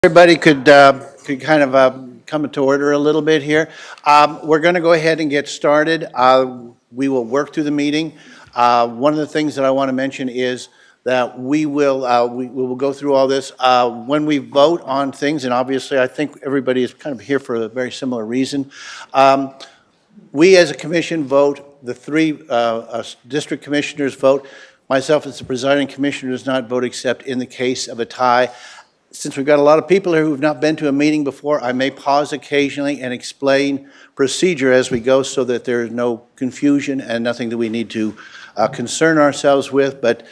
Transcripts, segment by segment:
Everybody could kind of come to order a little bit here. We're going to go ahead and get started. We will work through the meeting. One of the things that I want to mention is that we will go through all this. When we vote on things, and obviously I think everybody is kind of here for a very similar reason, we as a commission vote, the three district commissioners vote. Myself as the presiding commissioner does not vote except in the case of a tie. Since we've got a lot of people here who have not been to a meeting before, I may pause occasionally and explain procedure as we go so that there is no confusion and nothing that we need to concern ourselves with. But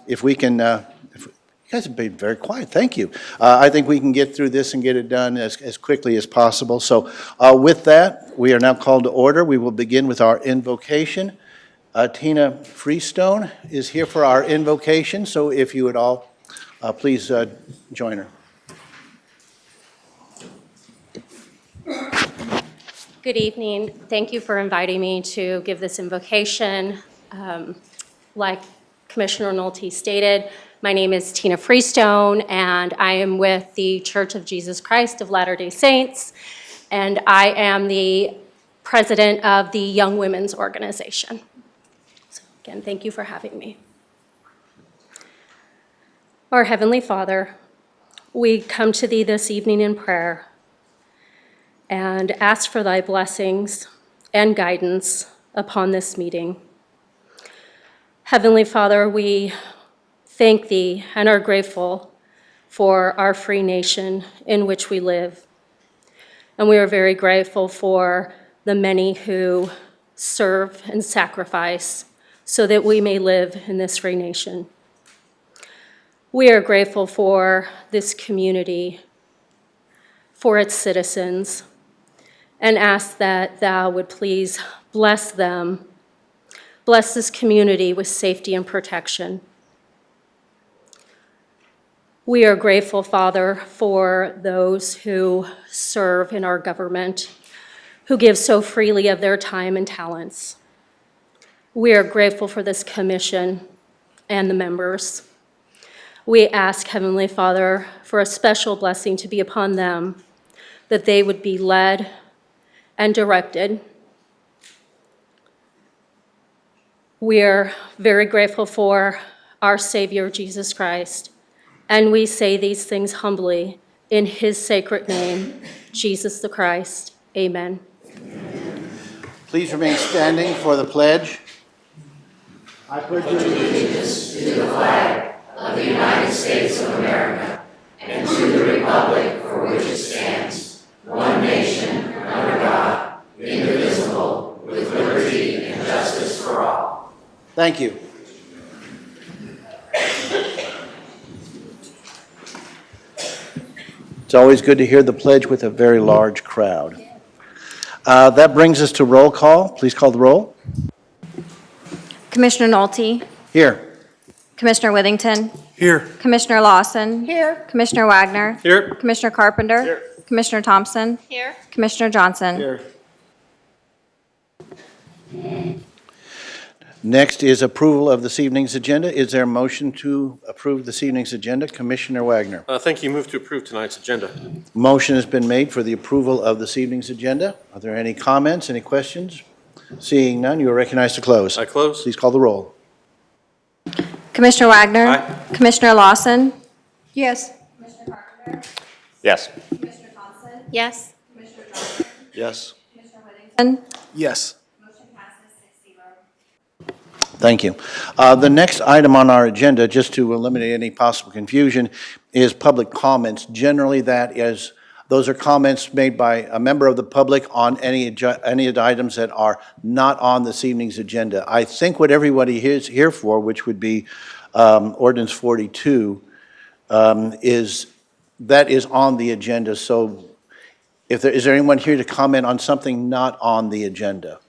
if we can, you guys have been very quiet, thank you. I think we can get through this and get it done as quickly as possible. So with that, we are now called to order. We will begin with our invocation. Tina Freestone is here for our invocation, so if you would all please join her. Good evening. Thank you for inviting me to give this invocation. Like Commissioner Nolte stated, my name is Tina Freestone, and I am with the Church of Jesus Christ of Latter-day Saints, and I am the president of the Young Women's Organization. So again, thank you for having me. Our Heavenly Father, we come to Thee this evening in prayer and ask for Thy blessings and guidance upon this meeting. Heavenly Father, we thank Thee and are grateful for our free nation in which we live. And we are very grateful for the many who serve and sacrifice so that we may live in this free nation. We are grateful for this community, for its citizens, and ask that Thou would please bless them, bless this community with safety and protection. We are grateful, Father, for those who serve in our government, who give so freely of their time and talents. We are grateful for this commission and the members. We ask, Heavenly Father, for a special blessing to be upon them, that they would be led and directed. We are very grateful for our Savior, Jesus Christ, and we say these things humbly in His sacred name, Jesus the Christ. Amen. Please remain standing for the pledge. I pledge allegiance to the flag of the United States of America, and to the republic for which it stands, one nation, under God, indivisible, with liberty and justice for all. Thank you. It's always good to hear the pledge with a very large crowd. That brings us to roll call. Please call the roll. Commissioner Nolte. Here. Commissioner Withington. Here. Commissioner Lawson. Here. Commissioner Wagner. Here. Commissioner Carpenter. Here. Commissioner Thompson. Here. Commissioner Johnson. Here. Next is approval of this evening's agenda. Is there a motion to approve this evening's agenda? Commissioner Wagner. Thank you. Move to approve tonight's agenda. Motion has been made for the approval of this evening's agenda. Are there any comments, any questions? Seeing none, you are recognized to close. I close. Please call the roll. Commissioner Wagner. Aye. Commissioner Lawson. Yes. Commissioner Carpenter. Yes. Commissioner Thompson. Yes. Commissioner Johnson. Yes. Commissioner Withington. Yes. Motion passes 6-0. Thank you. The next item on our agenda, just to eliminate any possible confusion, is public comments. Generally, those are comments made by a member of the public on any of the items that are not on this evening's agenda. I think what everybody is here for, which would be Ordinance 42, is on the agenda. So is there anyone here to comment on something not on the agenda?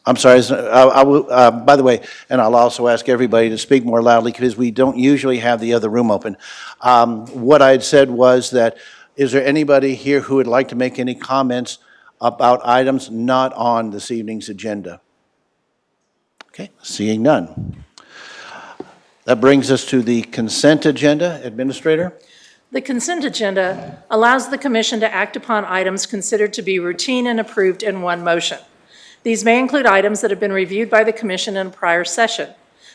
I'm sorry, I will, by the way, and I'll also ask everybody to speak more loudly because we don't usually have the other room open. What I had said was that, is there anybody here who would like to make any comments about items not on this evening's agenda? Okay, seeing none. That brings us to the consent agenda. Administrator? The consent agenda allows the commission to act upon items considered to be routine and approved in one motion. These may include items that have been reviewed by the commission in a prior session.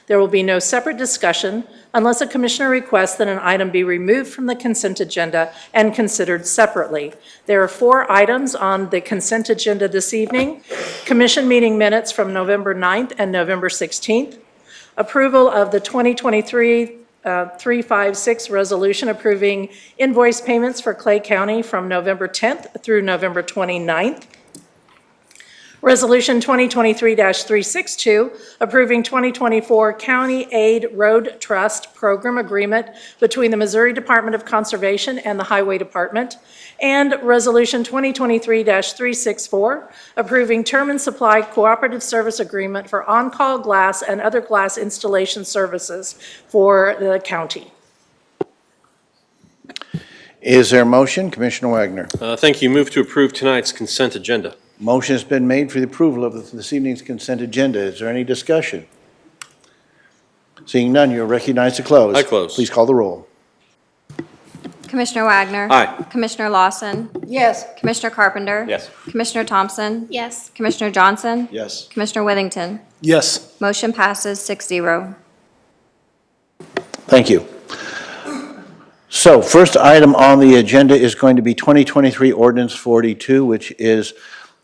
There will be no separate discussion unless a commissioner requests that an item be removed from the consent agenda and considered separately. There are 4 items on the consent agenda this evening. Commission meeting minutes from November 9th and November 16th. Approval of the 2023 356 resolution approving invoice payments for Clay County from November 10th through November 29th. Resolution 2023-362, approving 2024 County Aid Road Trust Program Agreement between the Missouri Department of Conservation and the Highway Department, and Resolution 2023-364, approving Term and Supply Cooperative Service Agreement for on-call glass and other glass installation services for the county. Is there a motion? Commissioner Wagner. Thank you. Move to approve tonight's consent agenda. Motion has been made for the approval of this evening's consent agenda. Is there any discussion? Seeing none, you're recognized to close. I close. Please call the roll. Commissioner Wagner. Aye. Commissioner Lawson. Yes. Commissioner Carpenter. Yes. Commissioner Thompson. Yes. Commissioner Johnson. Yes. Commissioner Withington. Yes. Motion passes 6-0. Thank you. So first item on the agenda is going to be 2023 Ordinance 42, which is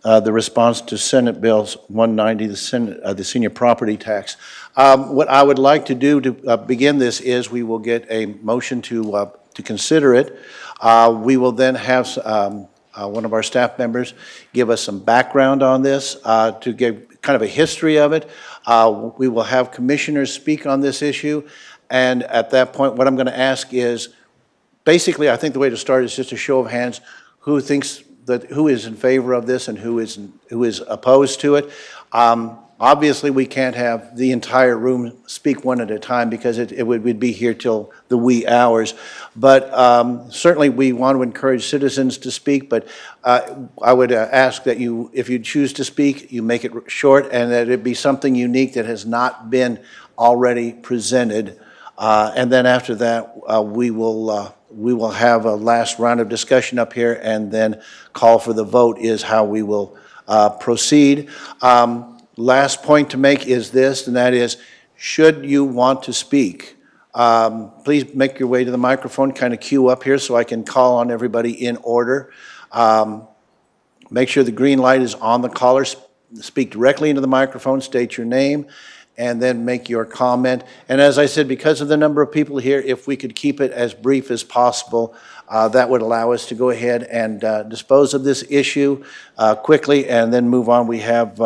the response to Senate Bill 190, the senior property tax. What I would like to do to begin this is we will get a motion to consider it. We will then have one of our staff members give us some background on this to give kind of a history of it. We will have commissioners speak on this issue, and at that point, what I'm going to ask is, basically, I think the way to start is just a show of hands who is in favor of this and who is opposed to it. Obviously, we can't have the entire room speak one at a time because we'd be here till the wee hours. But certainly, we want to encourage citizens to speak, but I would ask that you, if you choose to speak, you make it short and that it be something unique that has not been already presented. And then after that, we will have a last round of discussion up here and then call for the vote is how we will proceed. Last point to make is this, and that is, should you want to speak, please make your way to the microphone, kind of queue up here so I can call on everybody in order. Make sure the green light is on the caller. Speak directly into the microphone, state your name, and then make your comment. And as I said, because of the number of people here, if we could keep it as brief as possible, that would allow us to go ahead and dispose of this issue quickly and then move on. We have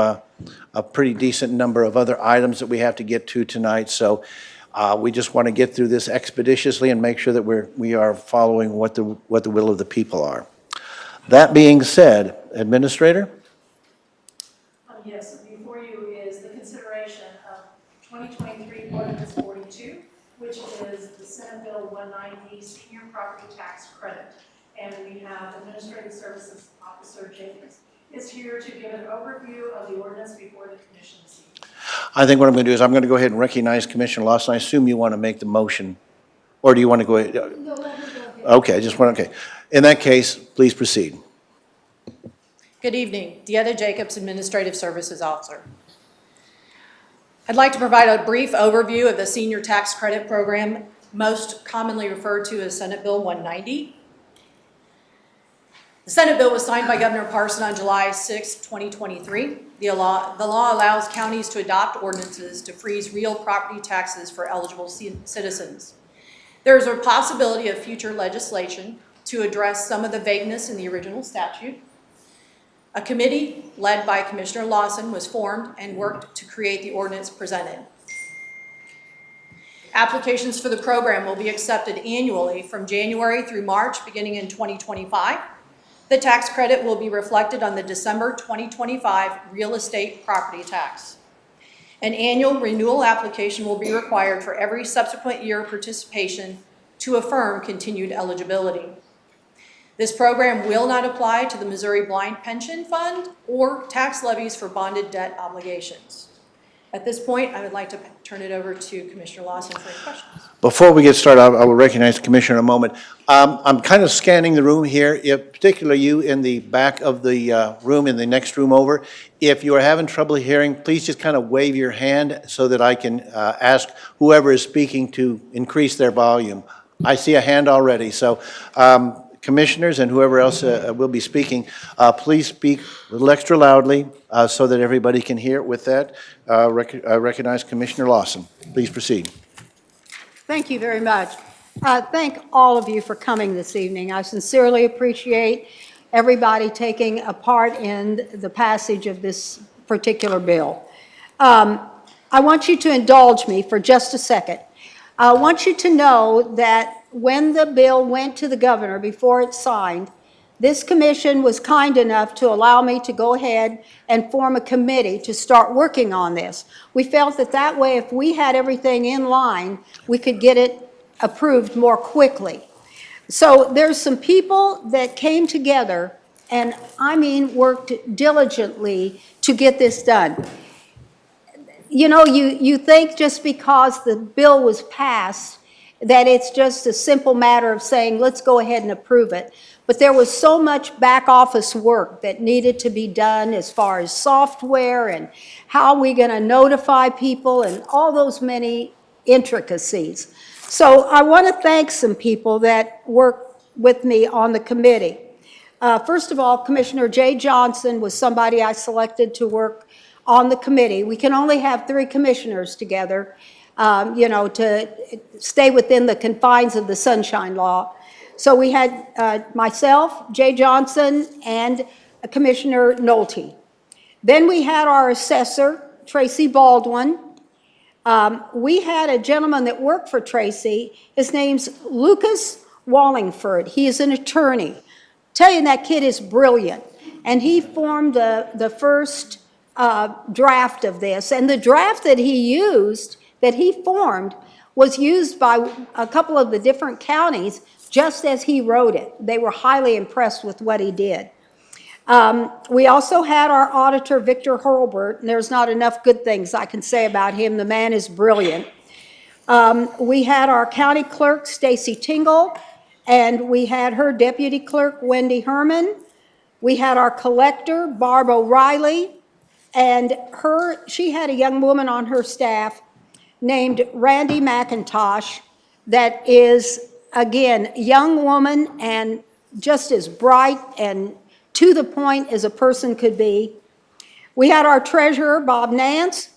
a pretty decent number of other items that we have to get to tonight, so we just want to get through this expeditiously and make sure that we are following what the will of the people are. That being said, Administrator? Yes, before you is the consideration of 2023 Ordinance 42, which is the Senate Bill 190 Senior Property Tax Credit. And we have Administrative Services Officer Jacobs is here to give an overview of the ordinance before the commission this evening. I think what I'm going to do is I'm going to go ahead and recognize Commissioner Lawson. I assume you want to make the motion, or do you want to go ahead? No, okay, okay. In that case, please proceed. Good evening. Dieta Jacobs, Administrative Services Officer. I'd like to provide a brief overview of the Senior Tax Credit Program, most commonly referred to as Senate Bill 190. The Senate bill was signed by Governor Parson on July 6, 2023. The law allows counties to adopt ordinances to freeze real property taxes for eligible citizens. There is a possibility of future legislation to address some of the vagueness in the original statute. A committee led by Commissioner Lawson was formed and worked to create the ordinance presented. Applications for the program will be accepted annually from January through March, beginning in 2025. The tax credit will be reflected on the December 2025 real estate property tax. An annual renewal application will be required for every subsequent year of participation to affirm continued eligibility. This program will not apply to the Missouri Blind Pension Fund or tax levies for bonded debt obligations. At this point, I would like to turn it over to Commissioner Lawson for any questions. Before we get started, I will recognize the Commissioner in a moment. I'm kind of scanning the room here, particularly you in the back of the room, in the next room over. If you are having trouble hearing, please just kind of wave your hand so that I can ask whoever is speaking to increase their volume. I see a hand already, so commissioners and whoever else will be speaking, please speak a little extra loudly so that everybody can hear. With that, I recognize Commissioner Lawson. Please proceed. Thank you very much. Thank all of you for coming this evening. I sincerely appreciate everybody taking a part in the passage of this particular bill. I want you to indulge me for just a second. I want you to know that when the bill went to the governor before it's signed, this commission was kind enough to allow me to go ahead and form a committee to start working on this. We felt that that way, if we had everything in line, we could get it approved more quickly. So there's some people that came together and, I mean, worked diligently to get this done. You know, you think just because the bill was passed that it's just a simple matter of saying, let's go ahead and approve it. But there was so much back office work that needed to be done as far as software and how are we going to notify people and all those many intricacies. So I want to thank some people that worked with me on the committee. First of all, Commissioner Jay Johnson was somebody I selected to work on the committee. We can only have 3 commissioners together, you know, to stay within the confines of the Sunshine Law. So we had myself, Jay Johnson, and Commissioner Nolte. Then we had our assessor, Tracy Baldwin. We had a gentleman that worked for Tracy. His name's Lucas Wallingford. He is an attorney. Tell you, that kid is brilliant. And he formed the first draft of this. And the draft that he used, that he formed, was used by a couple of the different counties just as he wrote it. They were highly impressed with what he did. We also had our auditor, Victor Hurlbert, and there's not enough good things I can say about him. The man is brilliant. We had our county clerk, Stacy Tingle, and we had her deputy clerk, Wendy Herman. We had our collector, Barb O'Reilly, and she had a young woman on her staff named Randy McIntosh that is, again, a young woman and just as bright and to the point as a person could be. We had our treasurer, Bob Nance,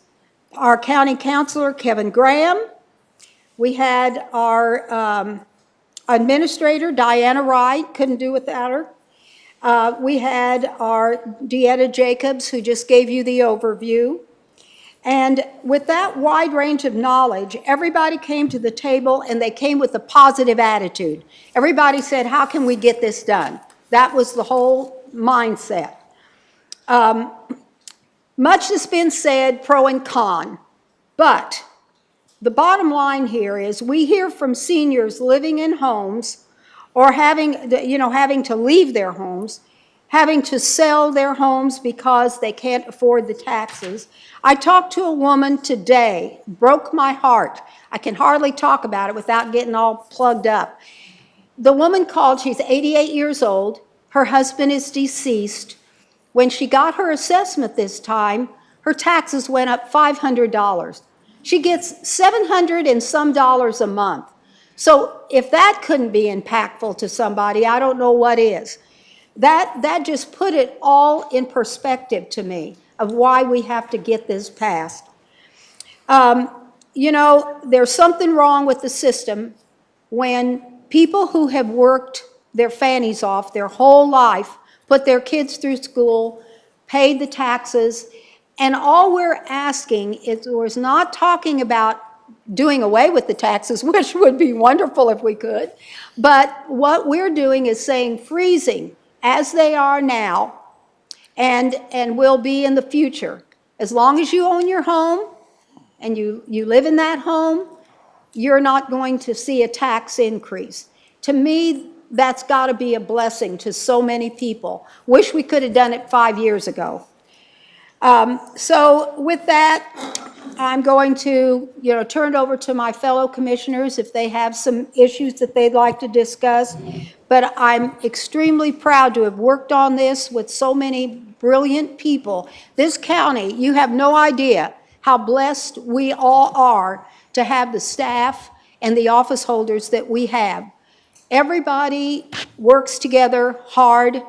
our county councilor, Kevin Graham. We had our administrator, Diana Wright, couldn't do without her. We had our Deetta Jacobs, who just gave you the overview. And with that wide range of knowledge, everybody came to the table and they came with a positive attitude. Everybody said, how can we get this done? That was the whole mindset. Much has been said, pro and con, but the bottom line here is we hear from seniors living in homes or having to leave their homes, having to sell their homes because they can't afford the taxes. I talked to a woman today, broke my heart. I can hardly talk about it without getting all plugged up. The woman called, she's 88 years old. Her husband is deceased. When she got her assessment this time, her taxes went up $500. She gets $700 and some dollars a month. So if that couldn't be impactful to somebody, I don't know what is. That just put it all in perspective to me of why we have to get this passed. You know, there's something wrong with the system when people who have worked their fannies off their whole life, put their kids through school, paid the taxes, and all we're asking is, we're not talking about doing away with the taxes, which would be wonderful if we could, but what we're doing is saying freezing as they are now and will be in the future. As long as you own your home and you live in that home, you're not going to see a tax increase. To me, that's got to be a blessing to so many people. Wish we could have done it 5 years ago. So with that, I'm going to, turn it over to my fellow commissioners if they have some issues that they'd like to discuss. But I'm extremely proud to have worked on this with so many brilliant people. This county, you have no idea how blessed we all are to have the staff and the office holders that we have. Everybody works together hard.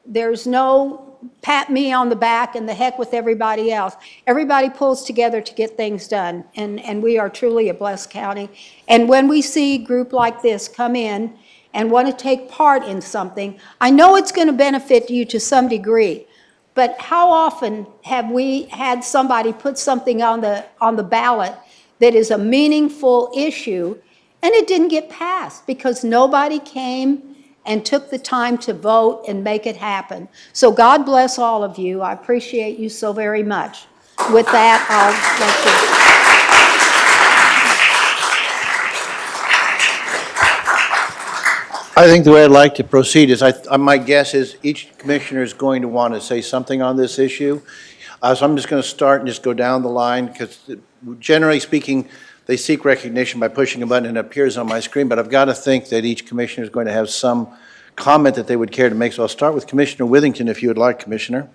There's no pat me on the back and the heck with everybody else. Everybody pulls together to get things done, and we are truly a blessed county. And when we see a group like this come in and want to take part in something, I know it's going to benefit you to some degree, but how often have we had somebody put something on the ballot that is a meaningful issue, and it didn't get passed because nobody came and took the time to vote and make it happen? So God bless all of you. I appreciate you so very much. With that, I'll let you. I think the way I'd like to proceed is, my guess is each commissioner is going to want to say something on this issue. So I'm just going to start and just go down the line, because generally speaking, they seek recognition by pushing a button and it appears on my screen, but I've got to think that each commissioner is going to have some comment that they would care to make. So I'll start with Commissioner Withington, if you would like, Commissioner.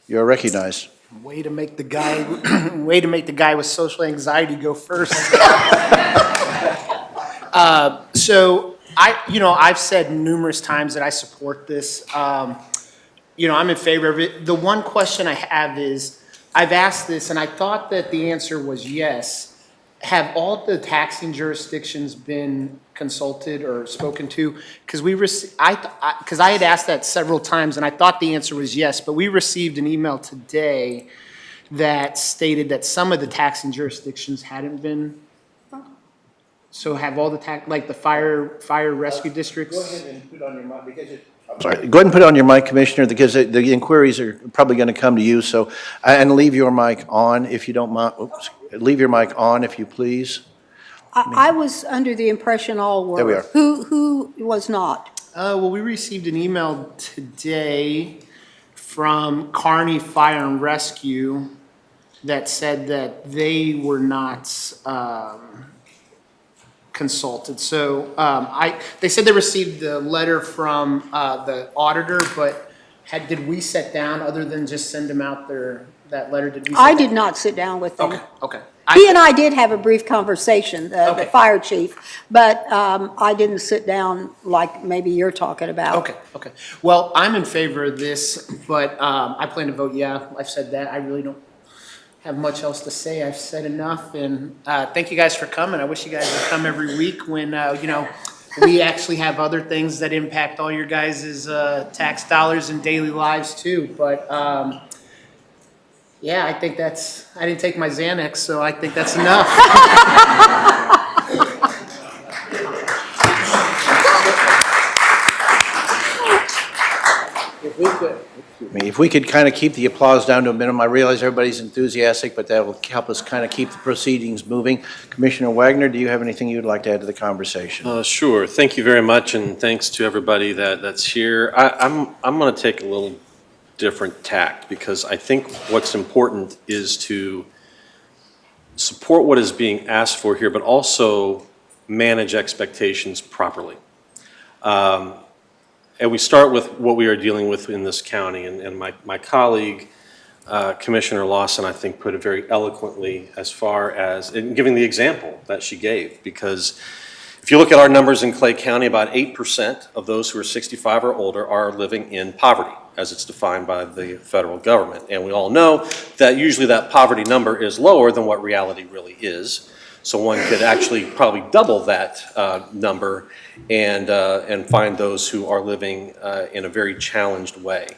You're recognized. Way to make the guy with social anxiety go first. So I've said numerous times that I support this. I'm in favor of it. The one question I have is, I've asked this and I thought that the answer was yes. Have all the taxing jurisdictions been consulted or spoken to? Because I had asked that several times and I thought the answer was yes, but we received an email today that stated that some of the taxing jurisdictions hadn't been. So have all the like the fire rescue districts? Go ahead and put on your mic, because sorry. Go ahead and put on your mic, Commissioner, because the inquiries are probably going to come to you. So, and leave your mic on if you don't mind. Oops. Leave your mic on, if you please. I was under the impression all were. There we are. Who was not? Well, we received an email today from Kearney Fire and Rescue that said that they were not consulted. So they said they received the letter from the auditor, but did we sit down, other than just send them out that letter? Did we? I did not sit down with them. Okay. He and I did have a brief conversation, the Okay. fire chief, but I didn't sit down like maybe you're talking about. Okay. Well, I'm in favor of this, but I plan to vote yeah. I've said that. I really don't have much else to say. I've said enough, and thank you guys for coming. I wish you guys would come every week when, we actually have other things that impact all your guys' tax dollars and daily lives too. But yeah, I think I didn't take my Xanax, so I think that's enough. If we could kind of keep the applause down to a minimum. I realize everybody's enthusiastic, but that will help us kind of keep the proceedings moving. Commissioner Wagner, do you have anything you'd like to add to the conversation? Sure. Thank you very much, and thanks to everybody that's here. I'm going to take a little different tact, because I think what's important is to support what is being asked for here, but also manage expectations properly. And we start with what we are dealing with in this county, and my colleague, Commissioner Lawson, I think, put it very eloquently as far as in giving the example that she gave, because if you look at our numbers in Clay County, about 8% of those who are 65 or older are living in poverty, as it's defined by the federal government. And we all know that usually that poverty number is lower than what reality really is. So one could actually probably double that number and find those who are living in a very challenged way.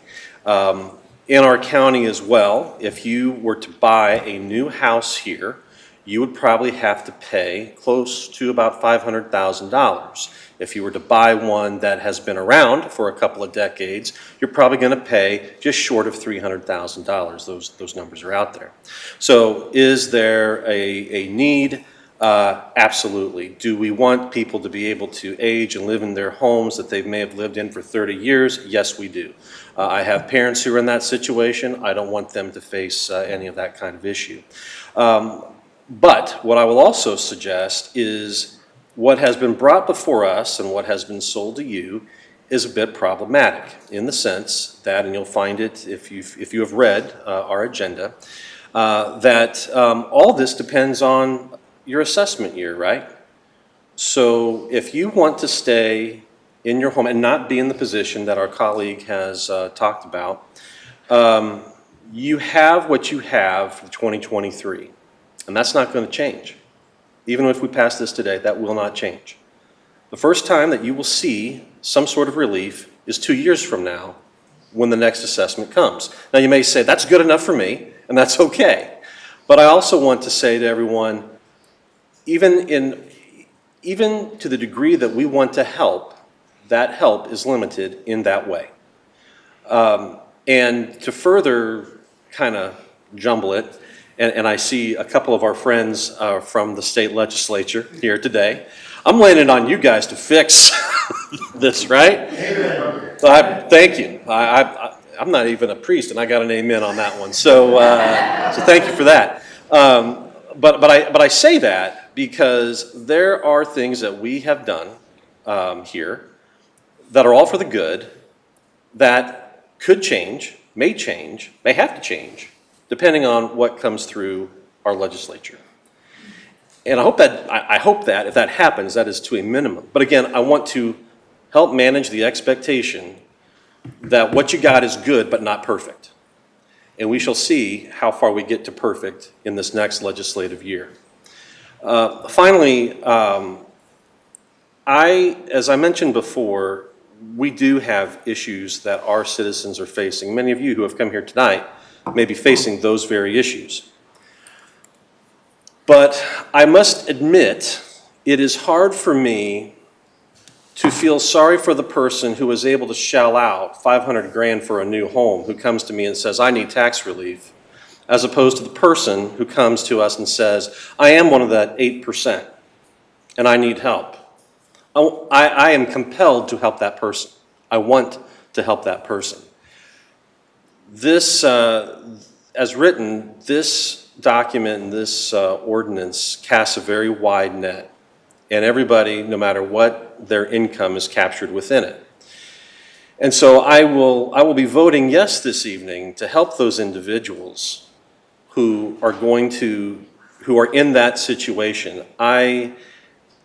In our county as well, if you were to buy a new house here, you would probably have to pay close to about $500,000. If you were to buy one that has been around for a couple of decades, you're probably going to pay just short of $300,000. Those numbers are out there. So is there a need Absolutely. Do we want people to be able to age and live in their homes that they may have lived in for 30 years? Yes, we do. I have parents who are in that situation. I don't want them to face any of that kind of issue. But what I will also suggest is what has been brought before us and what has been sold to you is a bit problematic in the sense that, and you'll find it if you have read our agenda, that all this depends on your assessment year, right? So if you want to stay in your home and not be in the position that our colleague has talked about, you have what you have for 2023, and that's not going to change. Even if we pass this today, that will not change. The first time that you will see some sort of relief is 2 years from now when the next assessment comes. Now you may say, that's good enough for me, and that's okay. But I also want to say to everyone, even to the degree that we want to help, that help is limited in that way. And to further kind of jumble it, and I see a couple of our friends from the state legislature here today, I'm laying it on you guys to fix this, right? So thank you. I'm not even a priest, and I got an amen on that one. So thank you for that. But I say that because there are things that we have done here that are all for the good, that could change, may have to change, depending on what comes through our legislature. And I hope that if that happens, that is to a minimum. But again, I want to help manage the expectation that what you got is good but not perfect. And we shall see how far we get to perfect in this next legislative year. Finally, as I mentioned before, we do have issues that our citizens are facing. Many of you who have come here tonight may be facing those very issues. But I must admit, it is hard for me to feel sorry for the person who was able to shell out 500 grand for a new home, who comes to me and says, I need tax relief, as opposed to the person who comes to us and says, I am one of that 8% and I need help. I am compelled to help that person. I want to help that person. This, as written, this document and this ordinance casts a very wide net, and everybody, no matter what their income, is captured within it. And so I will be voting yes this evening to help those individuals who are in that situation. I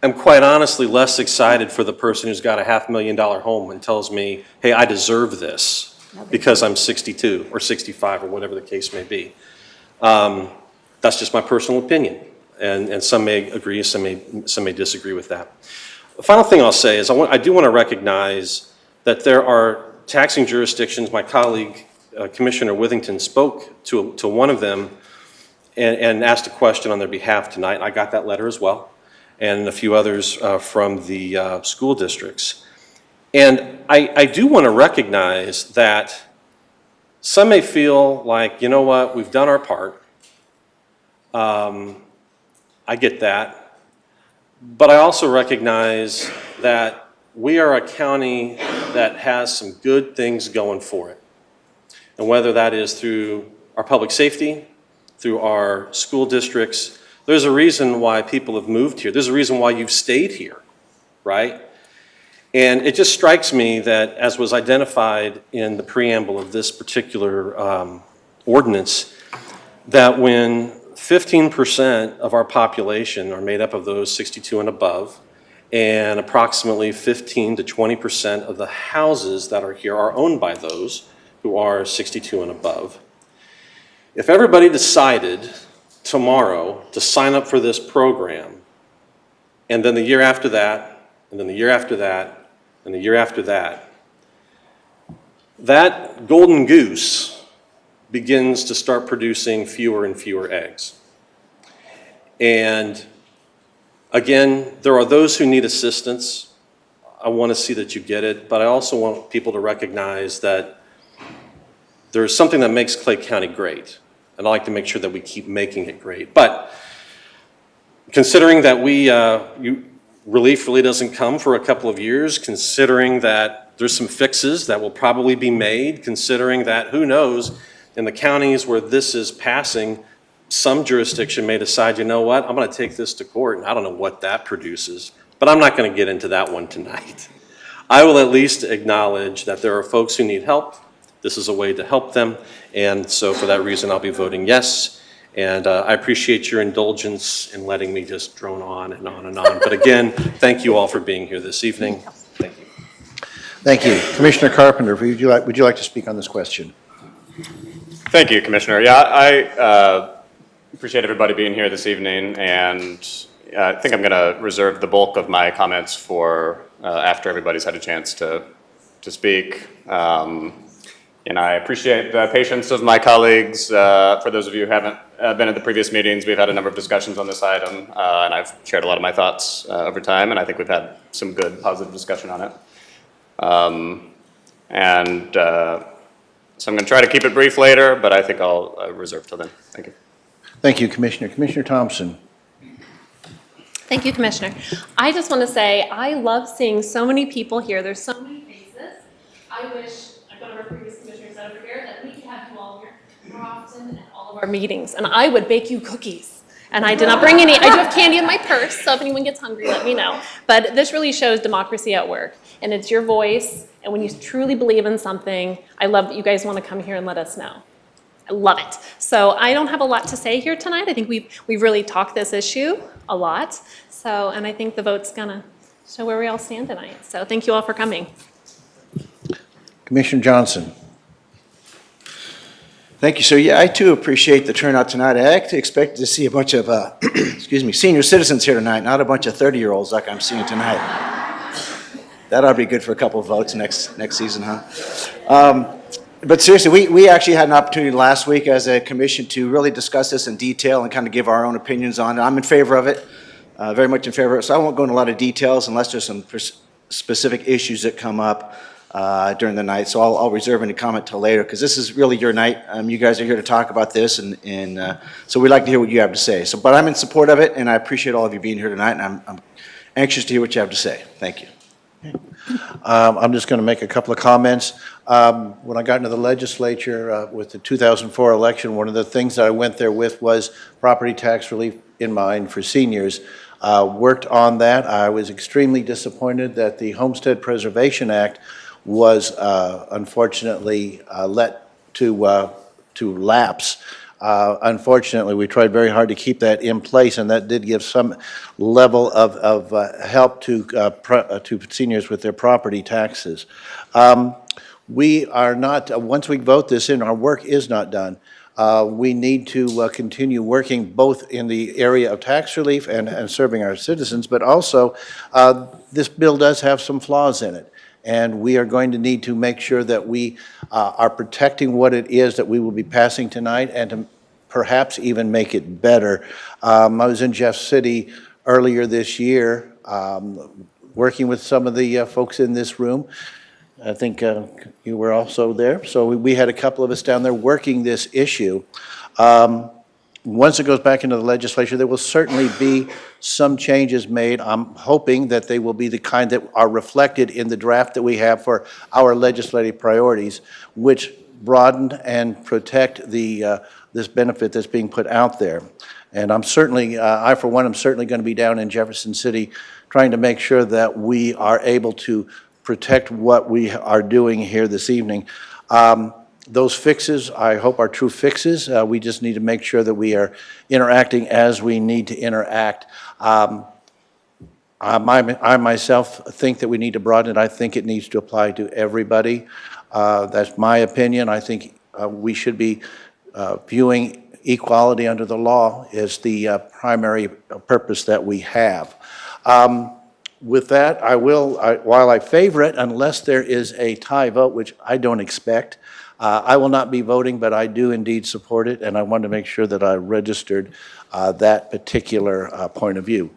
am quite honestly less excited for the person who's got a $500,000 home and tells me, hey, I deserve this because I'm 62 or 65 or whatever the case may be. That's just my personal opinion. And some may agree, some may disagree with that. The final thing I'll say is I do want to recognize that there are taxing jurisdictions. My colleague, Commissioner Withington, spoke to one of them and asked a question on their behalf tonight. I got that letter as well, and a few others from the school districts. And I do want to recognize that some may feel like, you know what, we've done our part. I get that. But I also recognize that we are a county that has some good things going for it. And whether that is through our public safety, through our school districts, there's a reason why people have moved here. There's a reason why you've stayed here, right? And it just strikes me that, as was identified in the preamble of this particular ordinance, that when 15% of our population are made up of those 62 and above, and approximately 15 to 20% of the houses that are here are owned by those who are 62 and above. If everybody decided tomorrow to sign up for this program, and then the year after that, and then the year after that, and the year after that, that golden goose begins to start producing fewer and fewer eggs. And again, there are those who need assistance. I want to see that you get it, but I also want people to recognize that there's something that makes Clay County great, and I like to make sure that we keep making it great. But considering that relief really doesn't come for a couple of years, considering that there's some fixes that will probably be made, considering that, who knows, in the counties where this is passing, some jurisdiction may decide, you know what, I'm going to take this to court, and I don't know what that produces, but I'm not going to get into that one tonight. I will at least acknowledge that there are folks who need help. This is a way to help them, and so for that reason, I'll be voting yes. And I appreciate your indulgence in letting me just drone on and on and on. But again, thank you all for being here this evening. Thank you. Thank you. Commissioner Carpenter, would you like to speak on this question? Thank you, Commissioner. Yeah, I appreciate everybody being here this evening, and I think I'm going to reserve the bulk of my comments for after everybody's had a chance to speak. And I appreciate the patience of my colleagues. For those of you who haven't been at the previous meetings, we've had a number of discussions on this item, and I've shared a lot of my thoughts over time, and I think we've had some good, positive discussion on it. So I'm going to try to keep it brief later, but I think I'll reserve till then. Thank you. Thank you, Commissioner. Commissioner Thompson. Thank you, Commissioner. I just want to say I love seeing so many people here. There's so many faces. I wish one of our previous commissioners over here that we could have you all here more often at all of our meetings. And I would bake you cookies. And I did not bring any. I do have candy in my purse, so if anyone gets hungry, let me know. But this really shows democracy at work. And it's your voice. And when you truly believe in something, I love that you guys want to come here and let us know. I love it. So I don't have a lot to say here tonight. I think we've really talked this issue a lot. So, and I think the vote's going to show where we all stand tonight. So thank you all for coming. Commissioner Johnson. Thank you, sir. Yeah, I too appreciate the turnout tonight. I actually expected to see a bunch of, senior citizens here tonight, not a bunch of 30-year-olds like I'm seeing tonight. That ought to be good for a couple of votes next season, huh? But seriously, we actually had an opportunity last week as a commission to really discuss this in detail and kind of give our own opinions on it. I'm in favor of it, very much in favor of it. So I won't go into a lot of details unless there's some specific issues that come up during the night. So I'll reserve any comment till later because this is really your night. You guys are here to talk about this, and so we'd like to hear what you have to say. So, but I'm in support of it, and I appreciate all of you being here tonight, and I'm anxious to hear what you have to say. Thank you. I'm just going to make a couple of comments. When I got into the legislature with the 2004 election, one of the things that I went there with was property tax relief in mind for seniors. Worked on that. I was extremely disappointed that the Homestead Preservation Act was unfortunately let to lapse. Unfortunately, we tried very hard to keep that in place, and that did give some level of help to seniors with their property taxes. We are not, once we vote this in, our work is not done. We need to continue working both in the area of tax relief and serving our citizens, but also this bill does have some flaws in it. And we are going to need to make sure that we are protecting what it is that we will be passing tonight and to perhaps even make it better. I was in Jeff City earlier this year working with some of the folks in this room. I think you were also there. So we had a couple of us down there working this issue. Once it goes back into the legislature, there will certainly be some changes made. I'm hoping that they will be the kind that are reflected in the draft that we have for our legislative priorities, which broaden and protect this benefit that's being put out there. And I'm certainly, I for one, am certainly going to be down in Jefferson City trying to make sure that we are able to protect what we are doing here this evening. Those fixes, I hope, are true fixes. We just need to make sure that we are interacting as we need to interact. I myself think that we need to broaden it. I think it needs to apply to everybody. That's my opinion. I think we should be viewing equality under the law as the primary purpose that we have. With that, while I favor it, unless there is a tie vote, which I don't expect, I will not be voting, but I do indeed support it, and I want to make sure that I registered that particular point of view.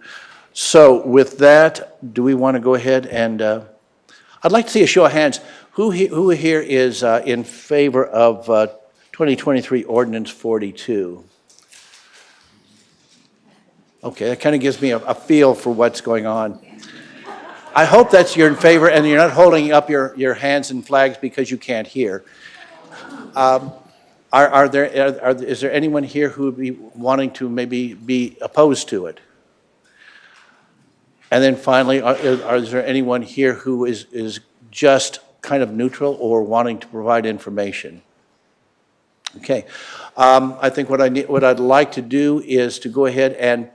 So with that, do we want to go ahead and, I'd like to see a show of hands. Who here is in favor of 2023 Ordinance 42? Okay, that kind of gives me a feel for what's going on. I hope that's you're in favor and you're not holding up your hands and flags because you can't hear. Is there anyone here who would be wanting to maybe be opposed to it? And then finally, is there anyone here who is just kind of neutral or wanting to provide information? Okay, I think what I'd like to do is to go ahead and,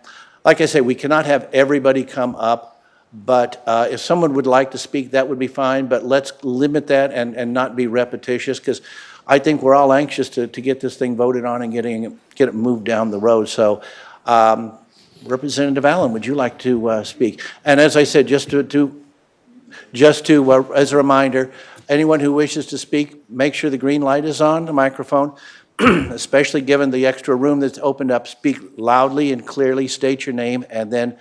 like I say, we cannot have everybody come up, but if someone would like to speak, that would be fine, but let's limit that and not be repetitious, because I think we're all anxious to get this thing voted on and get it moved down the road. So, Representative Allen, would you like to speak? And as I said, just as a reminder, anyone who wishes to speak, make sure the green light is on, the microphone, especially given the extra room that's opened up. Speak loudly and clearly, state your name, and then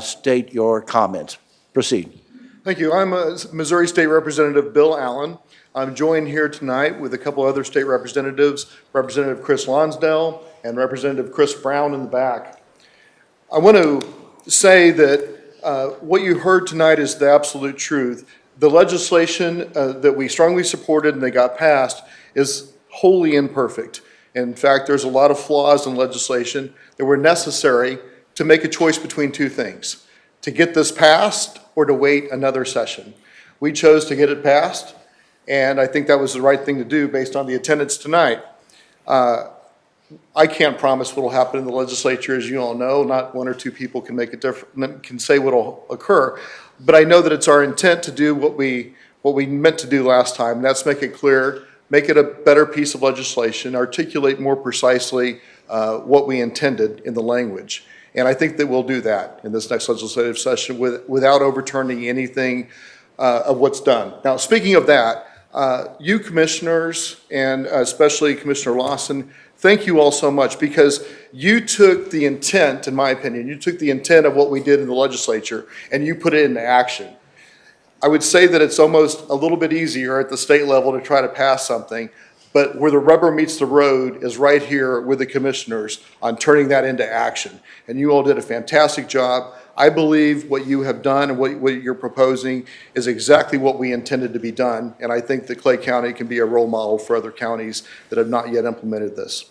state your comments. Proceed. Thank you. I'm Missouri State Representative Bill Allen. I'm joined here tonight with a couple other state representatives, Representative Chris Lonsdale and Representative Chris Brown in the back. I want to say that what you heard tonight is the absolute truth. The legislation that we strongly supported and they got passed is wholly imperfect. In fact, there's a lot of flaws in legislation that were necessary to make a choice between two things, to get this passed or to wait another session. We chose to get it passed, and I think that was the right thing to do based on the attendance tonight. I can't promise what will happen in the legislature, as you all know. Not one or two people can make a difference, can say what will occur. But I know that it's our intent to do what we meant to do last time, and that's make it clear, make it a better piece of legislation, articulate more precisely what we intended in the language. And I think that we'll do that in this next legislative session without overturning anything of what's done. Now, speaking of that, you commissioners, and especially Commissioner Lawson, thank you all so much, because you took the intent, in my opinion, you took the intent of what we did in the legislature and you put it into action. I would say that it's almost a little bit easier at the state level to try to pass something, but where the rubber meets the road is right here with the commissioners on turning that into action. And you all did a fantastic job. I believe what you have done and what you're proposing is exactly what we intended to be done. And I think that Clay County can be a role model for other counties that have not yet implemented this.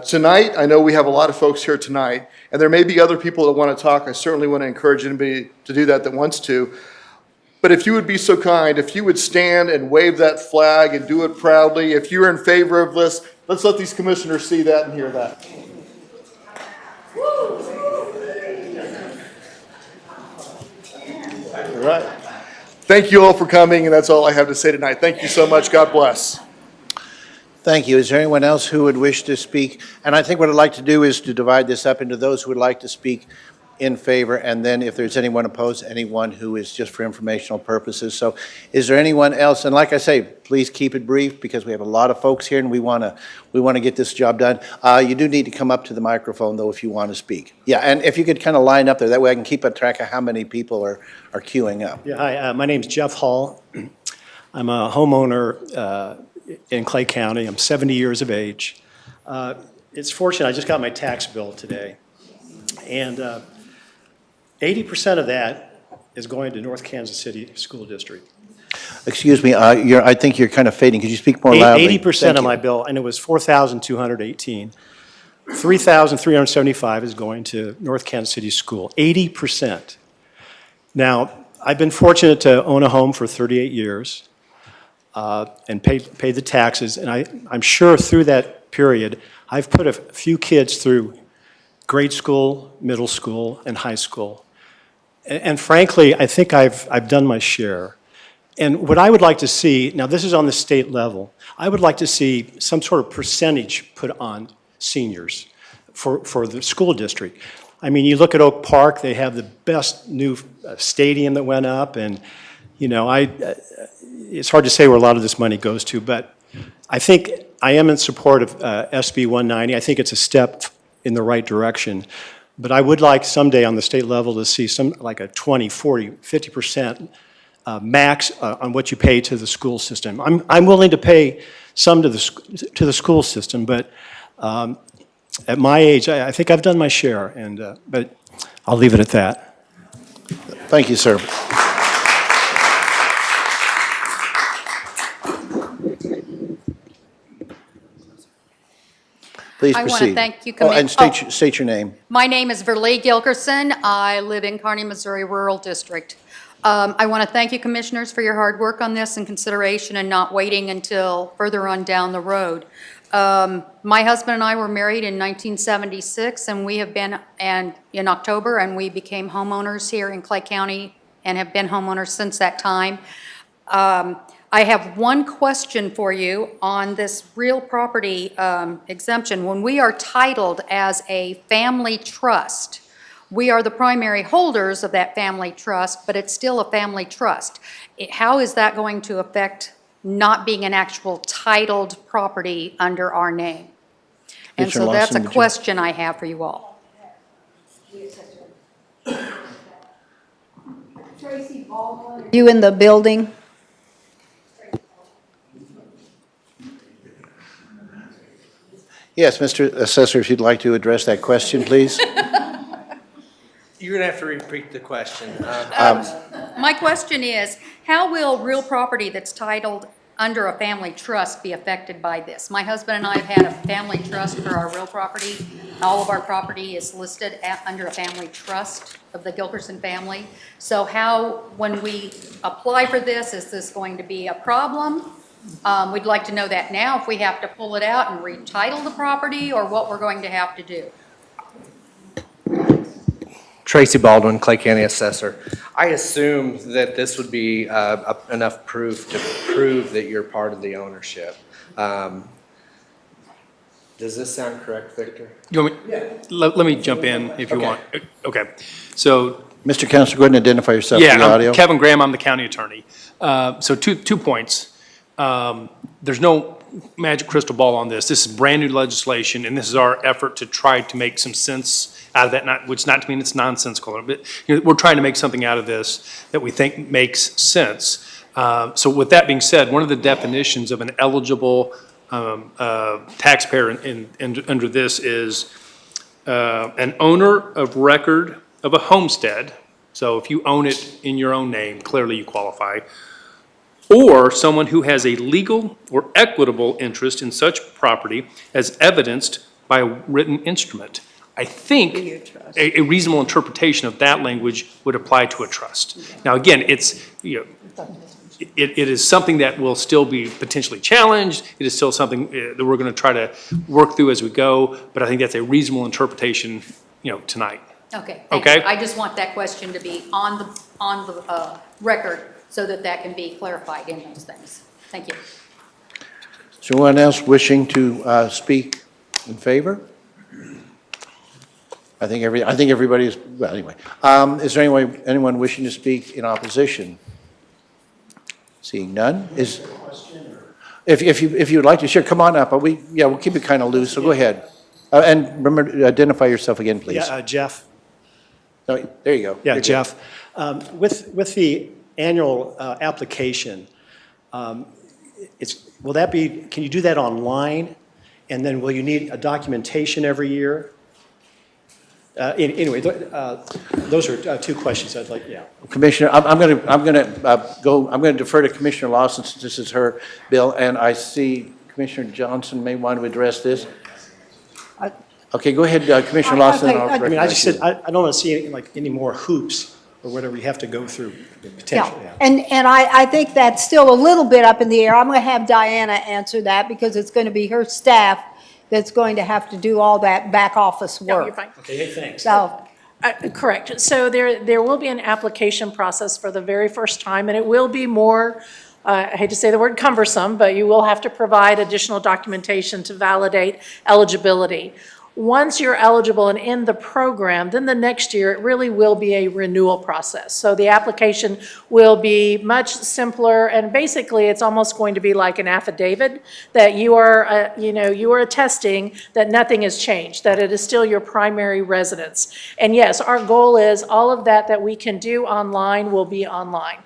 Tonight, I know we have a lot of folks here tonight, and there may be other people that want to talk. I certainly want to encourage anybody to do that wants to. But if you would be so kind, if you would stand and wave that flag and do it proudly, if you're in favor of this, let's let these commissioners see that and hear that. All right. Thank you all for coming, and that's all I have to say tonight. Thank you so much. God bless. Thank you. Is there anyone else who would wish to speak? And I think what I'd like to do is to divide this up into those who would like to speak in favor, and then if there's anyone opposed, anyone who is just for informational purposes. So is there anyone else? And like I say, please keep it brief, because we have a lot of folks here and we want to get this job done. You do need to come up to the microphone, though, if you want to speak. Yeah, and if you could kind of line up there, that way I can keep a track of how many people are queuing up. Yeah, hi, my name's Jeff Hall. I'm a homeowner in Clay County. I'm 70 years of age. It's fortunate, I just got my tax bill today. And 80% of that is going to North Kansas City School District. Excuse me, I think you're kind of fading. Could you speak more loudly? 80% of my bill, and it was $4,218. $3,375 is going to North Kansas City School, 80%. Now, I've been fortunate to own a home for 38 years and pay the taxes, and I'm sure through that period, I've put a few kids through grade school, middle school, and high school. And frankly, I think I've done my share. And what I would like to see, now this is on the state level, I would like to see some sort of percentage put on seniors for the school district. I mean, you look at Oak Park, they have the best new stadium that went up, and you know, it's hard to say where a lot of this money goes to, but I think I am in support of SB 190. I think it's a step in the right direction. But I would like someday on the state level to see some, like a 20, 40, 50% max on what you pay to the school system. I'm willing to pay some to the school system, but at my age, I think I've done my share. And but I'll leave it at that. Thank you, sir. Please I proceed. want to thank you, Oh, and Commissioner. state your name. My name is Verlee Gilkerson. I live in Kearney, Missouri Rural District. I want to thank you, Commissioners, for your hard work on this and consideration and not waiting until further on down the road. My husband and I were married in 1976, and we have been, and in October, and we became homeowners here in Clay County and have been homeowners since that time. I have one question for you on this real property exemption. When we are titled as a family trust, we are the primary holders of that family trust, but it's still a family trust. How is that going to affect not being an actual titled property under our name? And Commissioner so that's a Lawson, would you- question I have for you all. You in the building? Yes, Mr. Assessor, if you'd like to address that question, please. You're gonna have to repeat the question. My question is, how will real property that's titled under a family trust be affected by this? My husband and I have had a family trust for our real property. All of our property is listed under a family trust of the Gilkerson family. So how, when we apply for this, is this going to be a problem? We'd like to know that now, if we have to pull it out and retitle the property, or what we're going to have to do. Tracy Baldwin, Clay County Assessor. I assumed that this would be enough proof to prove that you're part of the ownership. Does this sound correct, Victor? You want me? Yeah. Let me jump in if you want. Okay. So, Mr. Counselor, go ahead and identify yourself for yeah, the audio. I'm Kevin Graham, I'm the county attorney. So two points. There's no magic crystal ball on this. This is brand new legislation, and this is our effort to try to make some sense out of that, which not to mean it's nonsensical, but we're trying to make something out of this that we think makes sense. So with that being said, one of the definitions of an eligible taxpayer under this is an owner of record of a homestead. So if you own it in your own name, clearly you qualify. Or someone who has a legal or equitable interest in such property as evidenced by a written instrument. I think a reasonable interpretation of that language would apply to a trust. Now, again, it's, it is something that will still be potentially challenged. It is still something that we're going to try to work through as we go, but I think that's a reasonable interpretation, tonight. Okay, thank you. I just want that question to be on the record so that can be clarified in those things. Thank you. Is there anyone else wishing to speak in favor? I think everybody is, well, anyway. Is there anyone wishing to speak in opposition? Seeing none? If you would like to, sure, come on up. But we'll keep it kind of loose, so go ahead. And remember to identify yourself again, please. Yeah, Jeff. No, there you go. Yeah, You're good. Jeff. With the annual application, will that be, can you do that online? And then will you need a documentation every year? Anyway, those are two questions I'd like, yeah. Commissioner, I'm going to defer to Commissioner Lawson since this is her bill, and I see Commissioner Johnson may want to address this. Okay, go ahead, Commissioner Lawson. Okay, I'll I I mean, I just recognize said, I don't want to see any more hoops or whatever you have to go through potentially. Yeah, and I think that's still a little bit up in the air. I'm going to have Diana answer that because it's going to be her staff that's going to have to do all that back office No, work. you're fine. Okay, hey, thanks. So, Correct. So there will be an application process for the very first time, and it will be more, I hate to say the word cumbersome, but you will have to provide additional documentation to validate eligibility. Once you're eligible and in the program, then the next year, it really will be a renewal process. So the application will be much simpler, and basically, it's almost going to be like an affidavit that you are, you are attesting that nothing has changed, that it is still your primary residence. And yes, our goal is all of that we can do online will be online.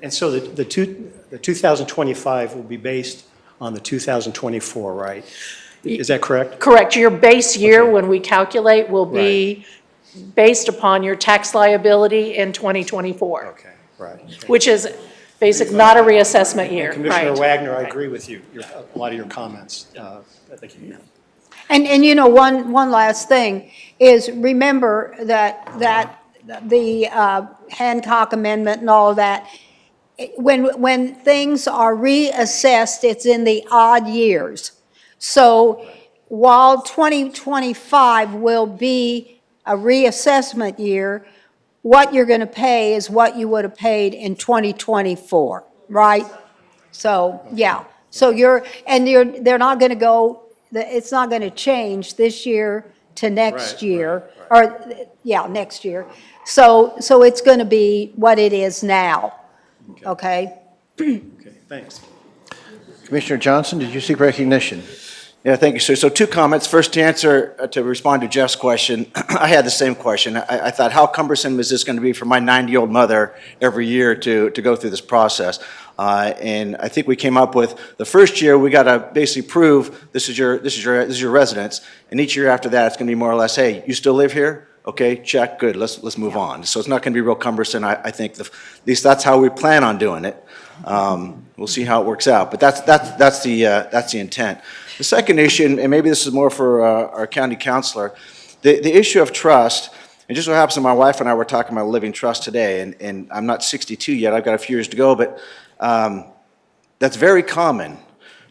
And so the 2025 will be based on the 2024, right? Is that correct? Correct. Your base year, Okay. when we calculate, will be based upon your tax liability in 2024, Okay, right. which is basic, not a reassessment year, Commissioner right? Wagner, I agree with you, a lot of your comments. Thank you. And you know, one last thing is remember that the Hancock Amendment and all of that, when things are reassessed, it's in the odd years. So while 2025 will be a reassessment year, what you're going to pay is what you would have paid in 2024, right? So, yeah, so they're not going to go, it's not going to change this year to next year, or, yeah, next year. So it's going to be what it is now, okay? Okay, thanks. Commissioner Johnson, did you seek recognition? Yeah, thank you, sir. So 2 comments. First, to respond to Jeff's question, I had the same question. I thought, how cumbersome is this going to be for my 90-year-old mother every year to go through this process? And I think we came up with, the first year, we got to basically prove this is your residence, and each year after that, it's going to be more or less, hey, you still live here? Okay, check, good, let's move on. So it's not going to be real cumbersome. I think at least that's how we plan on doing it. We'll see how it works out, but that's the intent. The second issue, and maybe this is more for our county councilor, the issue of trust, and just so happens that my wife and I were talking about a living trust today, and I'm not 62 yet, I've got a few years to go, but that's very common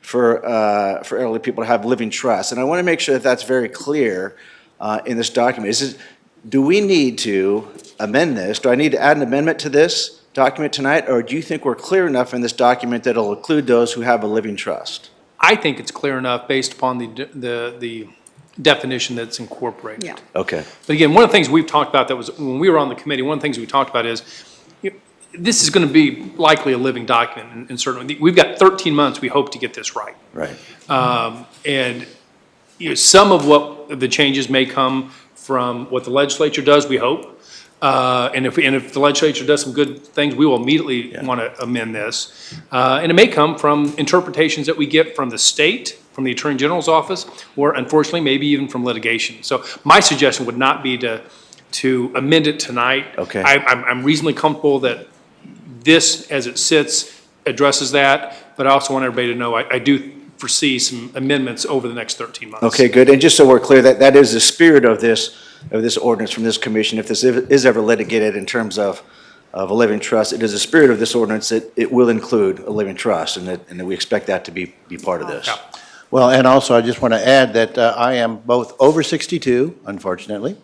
for elderly people to have living trusts, and I want to make sure that that's very clear in this document. Do we need to amend this? Do I need to add an amendment to this document tonight, or do you think we're clear enough in this document that it'll include those who have a living trust? I think it's clear enough based upon the definition that's incorporated. Yeah. Okay. But again, one of the things we've talked about that was, when we were on the committee, one of the things we talked about is, this is going to be likely a living document, and certainly, we've got 13 months, we hope to get this right. Right. And some of what the changes may come from what the legislature does, we hope. And if the legislature does some good things, we will immediately want to amend this. And it may come from interpretations that we get from the state, from the Attorney General's office, or unfortunately, maybe even from litigation. So my suggestion would not be to amend it tonight. Okay. I'm reasonably comfortable that this, as it sits, addresses that, but I also want everybody to know I do foresee some amendments over the next 13 months. Okay, good. And just so we're clear, that is the spirit of this ordinance from this commission. If this is ever litigated in terms of a living trust, it is the spirit of this ordinance that it will include a living trust, and that we expect that to be part of this. Yeah. Well, and also, I just want to add that I am both over 62, unfortunately,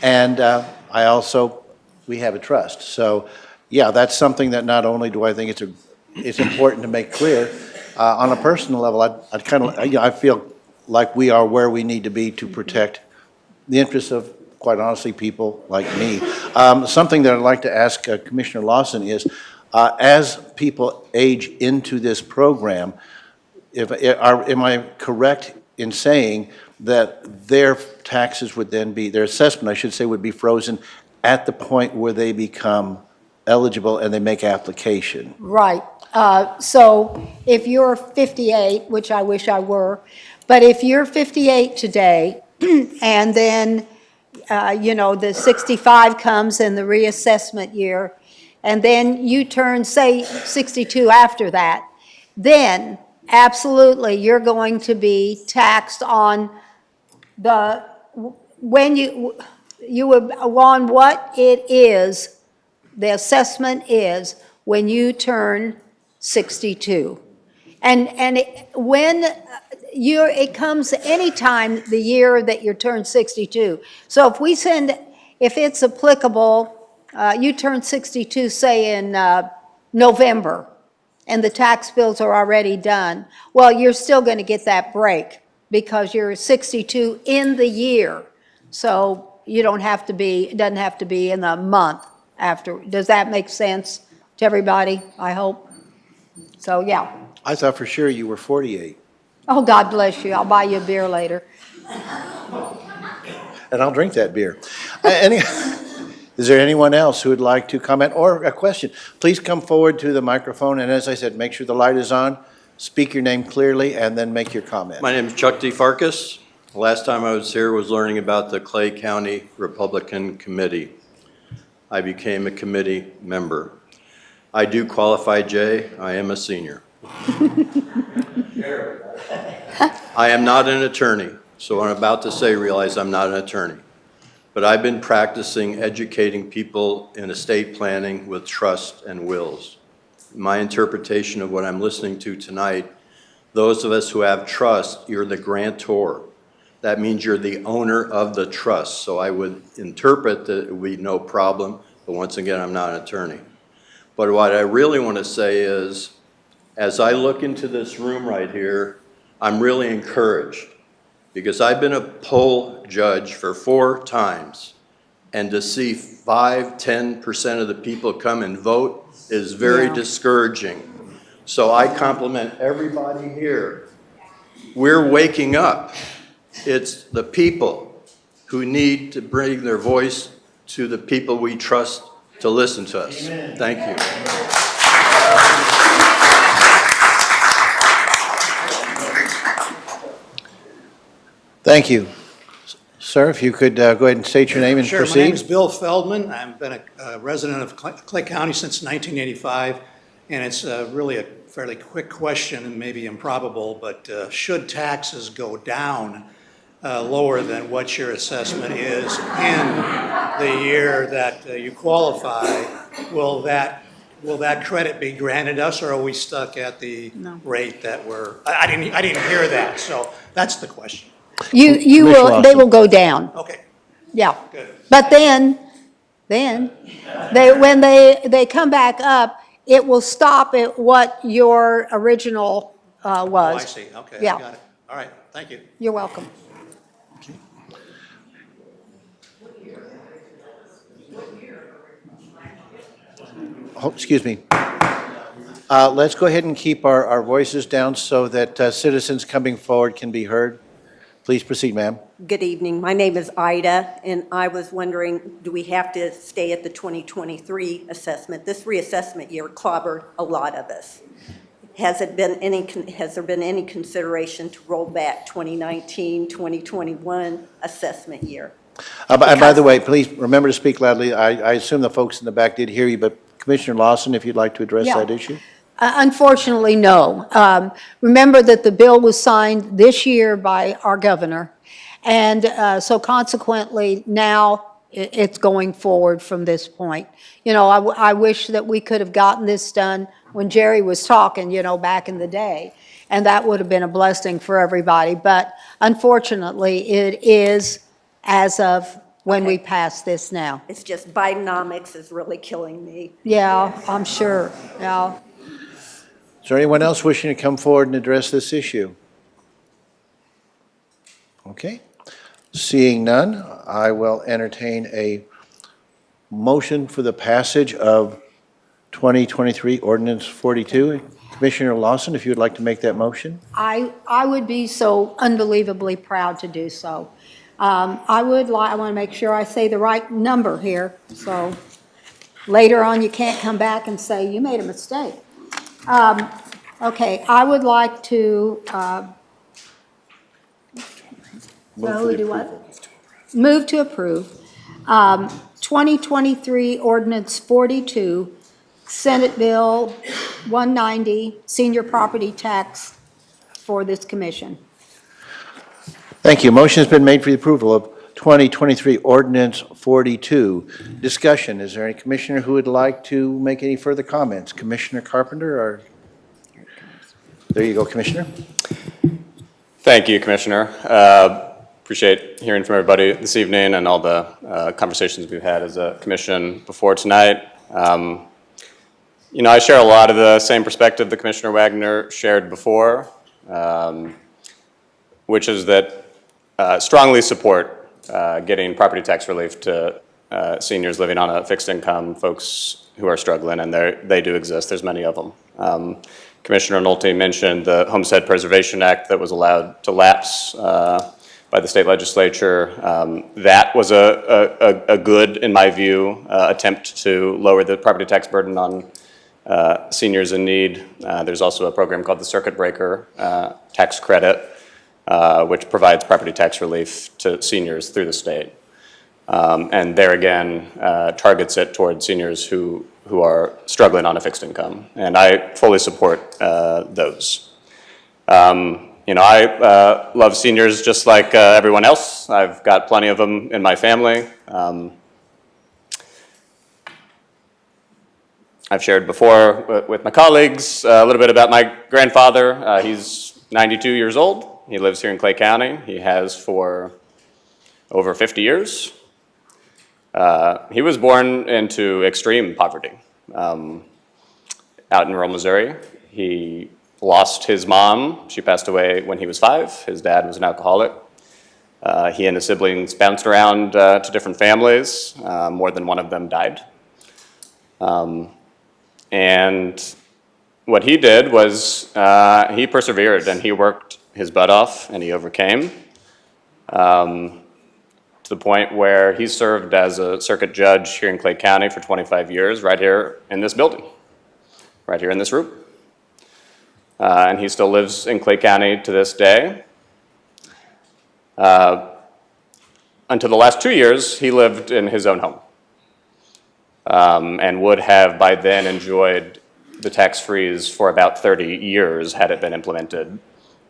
and we have a trust. So, yeah, that's something that not only do I think it's important to make clear, on a personal level, I feel like we are where we need to be to protect the interests of, quite honestly, people like me. Something that I'd like to ask Commissioner Lawson is, as people age into this program, am I correct in saying that their taxes would then be, their assessment, I should say, would be frozen at the point where they become eligible and they make application? Right. So if you're 58, which I wish I were, but if you're 58 today, and then, the 65 comes in the reassessment year, and then you turn, say, 62 after that, then absolutely you're going to be taxed on on what it is, the assessment is when you turn 62. And it comes anytime the year that you turn 62. So if it's applicable, you turn 62, say in November, and the tax bills are already done, well, you're still going to get that break because you're 62 in the year. So it doesn't have to be in the month after. Does that make sense to everybody, I hope? So, yeah. I thought for sure you were 48. Oh, God bless you. I'll buy you a beer later. And I'll drink that beer. Is there anyone else who would like to comment or a question? Please come forward to the microphone, and as I said, make sure the light is on, speak your name clearly, and then make your comment. My name is Chuck D. Farkas. Last time I was here was learning about the Clay County Republican Committee. I became a committee member. I do qualify, Jay. I am a senior. I am not an attorney, so what I'm about to say, realize I'm not an attorney. But I've been practicing educating people in estate planning with trust and wills. My interpretation of what I'm listening to tonight, those of us who have trust, you're the grantor. That means you're the owner of the trust. So I would interpret that it would be no problem, but once again, I'm not an attorney. But what I really want to say is, as I look into this room right here, I'm really encouraged because I've been a poll judge for 4 times, and to see 5–10% of the people come and vote is very discouraging. So I compliment everybody here. We're waking up. It's the people who need to bring their voice to the people we trust to listen to us. Amen. Thank you. Thank you. Sir, if you could go ahead and state your name and Sure. proceed. My name is Bill Feldman. I've been a resident of Clay County since 1985, and it's really a fairly quick question and maybe improbable, but should taxes go down lower than what your assessment is in the year that you qualify, will that credit be granted us, or are we stuck at the rate that we're? I didn't hear that, so that's the question. You will, they will go down. Okay. Yeah. Good. But then when they come back up, it will stop at what your original was. Oh, I see. Okay, Yeah. I got it. All right, thank you. You're welcome. Oh, excuse me. Let's go ahead and keep our voices down so that citizens coming forward can be heard. Please proceed, ma'am. Good evening. My name is Ida, and I was wondering, do we have to stay at the 2023 assessment? This reassessment year clobbered a lot of us. Has there been any consideration to roll back 2019, 2021 assessment year? And by the way, please remember to speak loudly. I assume the folks in the back did hear you, but Commissioner Lawson, if you'd like to address Yeah. that issue. Unfortunately, no. Remember that the bill was signed this year by our governor, and so consequently, now it's going forward from this point. You know, I wish that we could have gotten this done when Jerry was talking, you know, back in the day, and that would have been a blessing for everybody. But unfortunately, it is as of when we pass this now. It's just Bidenomics is really killing me. Yeah, I'm sure, yeah. Is there anyone else wishing to come forward and address this issue? Okay. Seeing none, I will entertain a motion for the passage of 2023 Ordinance 42. Commissioner Lawson, if you would like to make that motion. I would be so unbelievably proud to do so. I want to make sure I say the right number here, so later on you can't come back and say, you made a mistake. Okay, I would like to, Move to approve. 2023 Ordinance 42, Senate Bill 190, senior property tax for this commission. Thank you. Motion has been made for the approval of 2023 Ordinance 42. Discussion. Is there any commissioner who would like to make any further comments? Commissioner Carpenter or? There you go, Commissioner. Thank you, Commissioner. Appreciate hearing from everybody this evening and all the conversations we've had as a commission before tonight. You know, I share a lot of the same perspective that Commissioner Wagner shared before, which is that strongly support getting property tax relief to seniors living on a fixed income, folks who are struggling, and they do exist. There's many of them. Commissioner Nolte mentioned the Homestead Preservation Act that was allowed to lapse by the state legislature. That was a good, in my view, attempt to lower the property tax burden on seniors in need. There's also a program called the Circuit Breaker tax credit which provides property tax relief to seniors through the state. And there again, targets it towards seniors who are struggling on a fixed income. And I fully support those. I love seniors just like everyone else. I've got plenty of them in my family. I've shared before with my colleagues a little bit about my grandfather. He's 92 years old. He lives here in Clay County. He has for over 50 years. He was born into extreme poverty out in rural Missouri. He lost his mom. She passed away when he was 5. His dad was an alcoholic. He and his siblings bounced around to different families. More than one of them died. And what he did was he persevered and he worked his butt off and he overcame to the point where he served as a circuit judge here in Clay County for 25 years, right here in this building, right here in this room. And he still lives in Clay County to this day. Until the last 2 years, he lived in his own home and would have by then enjoyed the tax freeze for about 30 years had it been implemented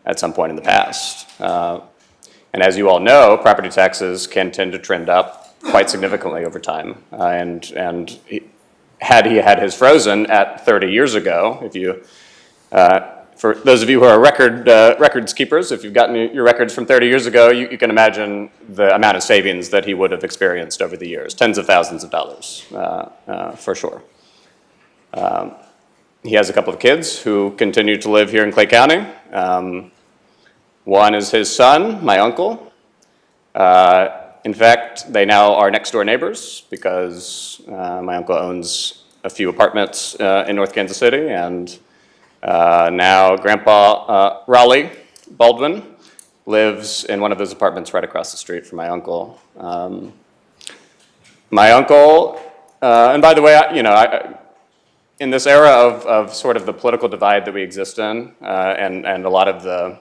at some point in the past. And as you all know, property taxes can tend to trend up quite significantly over time. Had he had his frozen at 30 years ago, if you, for those of you who are records keepers, if you've gotten your records from 30 years ago, you can imagine the amount of savings that he would have experienced over the years, tens of thousands of dollars, for sure. He has a couple of kids who continue to live here in Clay County. One is his son, my uncle. In fact, they now are next door neighbors because my uncle owns a few apartments in North Kansas City, and now Grandpa Raleigh Baldwin lives in one of those apartments right across the street from my uncle. My uncle, and by the way, in this era of sort of the political divide that we exist in, and a lot of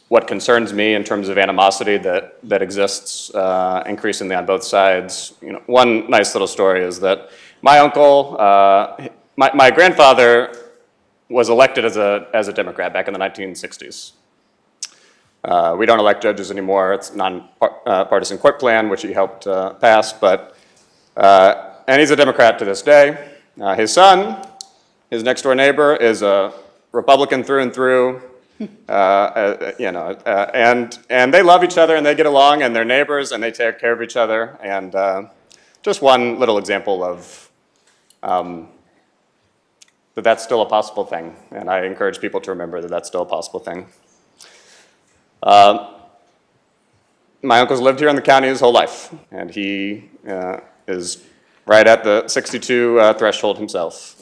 what concerns me in terms of animosity that exists increasingly on both sides. One nice little story is that my uncle, my grandfather was elected as a Democrat back in the 1960s. We don't elect judges anymore. It's a non-partisan court plan, which he helped pass, and he's a Democrat to this day. His son, his next door neighbor, is a Republican through and through. And they love each other and they get along and they're neighbors and they take care of each other. And just one little example of that's still a possible thing. And I encourage people to remember that that's still a possible thing. My uncle's lived here in the county his whole life, and he is right at the 62 threshold himself.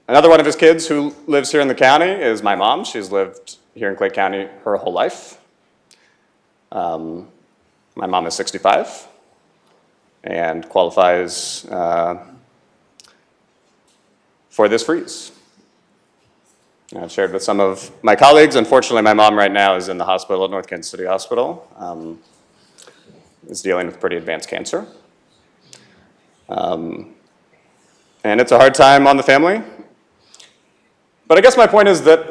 Another one of his kids who lives here in the county is my mom. She's lived here in Clay County her whole life. My mom is 65 and qualifies for this freeze. I've shared with some of my colleagues. Unfortunately, my mom right now is in the hospital at North Kansas City Hospital. Is dealing with pretty advanced cancer. And it's a hard time on the family. But I guess my point is that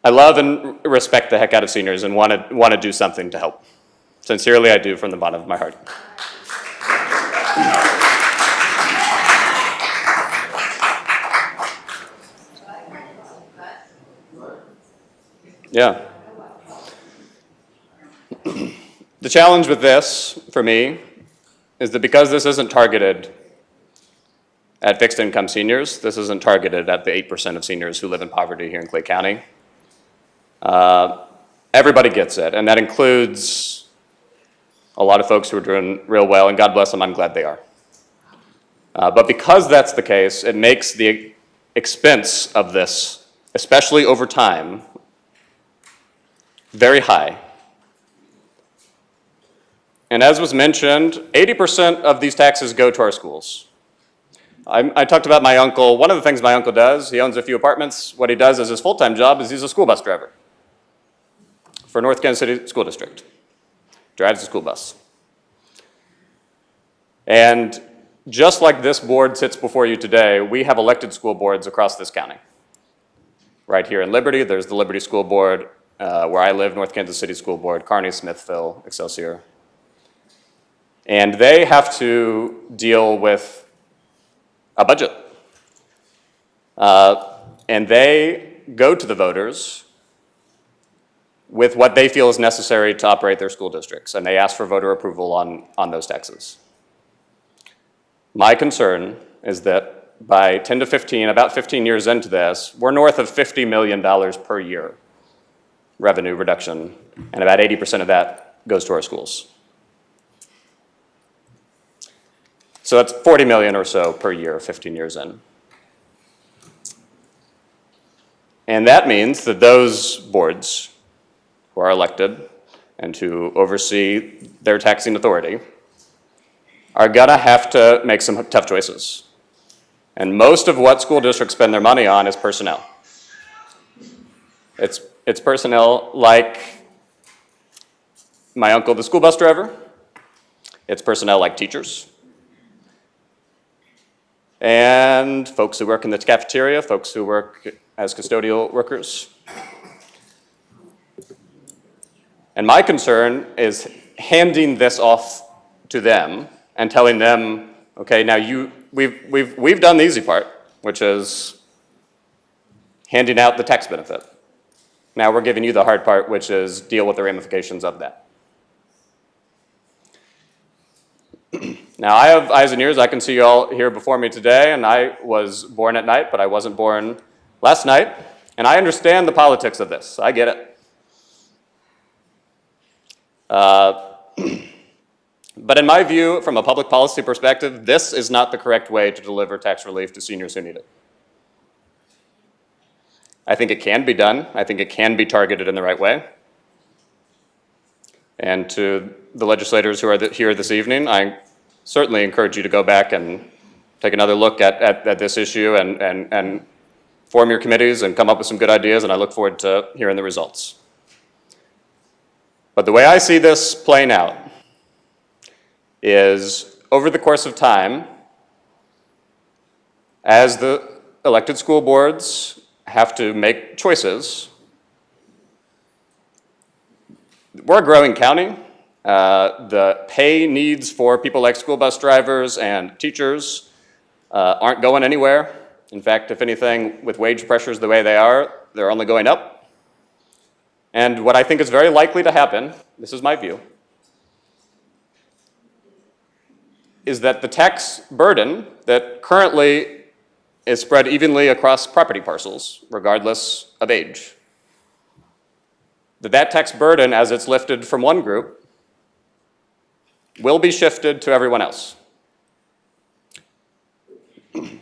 I love and respect the heck out of seniors and want to do something to help. Sincerely, I do from the bottom of my heart. Yeah. The challenge with this, for me, is that because this isn't targeted at fixed income seniors, this isn't targeted at the 8% of seniors who live in poverty here in Clay County. Everybody gets it, and that includes a lot of folks who are doing real well, and God bless them, I'm glad they are. But because that's the case, it makes the expense of this, especially over time, very high. And as was mentioned, 80% of these taxes go to our schools. I talked about my uncle. One of the things my uncle does, he owns a few apartments. What he does as his full-time job is he's a school bus driver for North Kansas City School District. Drives a school bus. And just like this board sits before you today, we have elected school boards across this county. Right here in Liberty, there's the Liberty School Board. Where I live, North Kansas City School Board, Kearney, Smithville, Excelsior. And they have to deal with a budget. And they go to the voters with what they feel is necessary to operate their school districts, and they ask for voter approval on those taxes. My concern is that by 10 to 15, about 15 years into this, we're north of $50 million per year revenue reduction, and about 80% of that goes to our schools. So that's 40 million or so per year, 15 years in. And that means that those boards who are elected and who oversee their taxing authority are gonna have to make some tough choices. And most of what school districts spend their money on is personnel. It's personnel like my uncle, the school bus driver. It's personnel like teachers. And folks who work in the cafeteria, folks who work as custodial workers. And my concern is handing this off to them and telling them, okay, now we've done the easy part, which is handing out the tax benefit. Now we're giving you the hard part, which is deal with the ramifications of that. Now I have eyes and ears. I can see you all here before me today, and I was born at night, but I wasn't born last night. And I understand the politics of this. I get it. But in my view, from a public policy perspective, this is not the correct way to deliver tax relief to seniors who need it. I think it can be done. I think it can be targeted in the right way. And to the legislators who are here this evening, I certainly encourage you to go back and take another look at this issue and form your committees and come up with some good ideas, and I look forward to hearing the results. But the way I see this playing out is over the course of time, as the elected school boards have to make choices. We're a growing county. The pay needs for people like school bus drivers and teachers aren't going anywhere. In fact, if anything, with wage pressures the way they are, they're only going up. And what I think is very likely to happen, this is my view, is that the tax burden that currently is spread evenly across property parcels, regardless of age. That tax burden, as it's lifted from one group, will be shifted to everyone else. And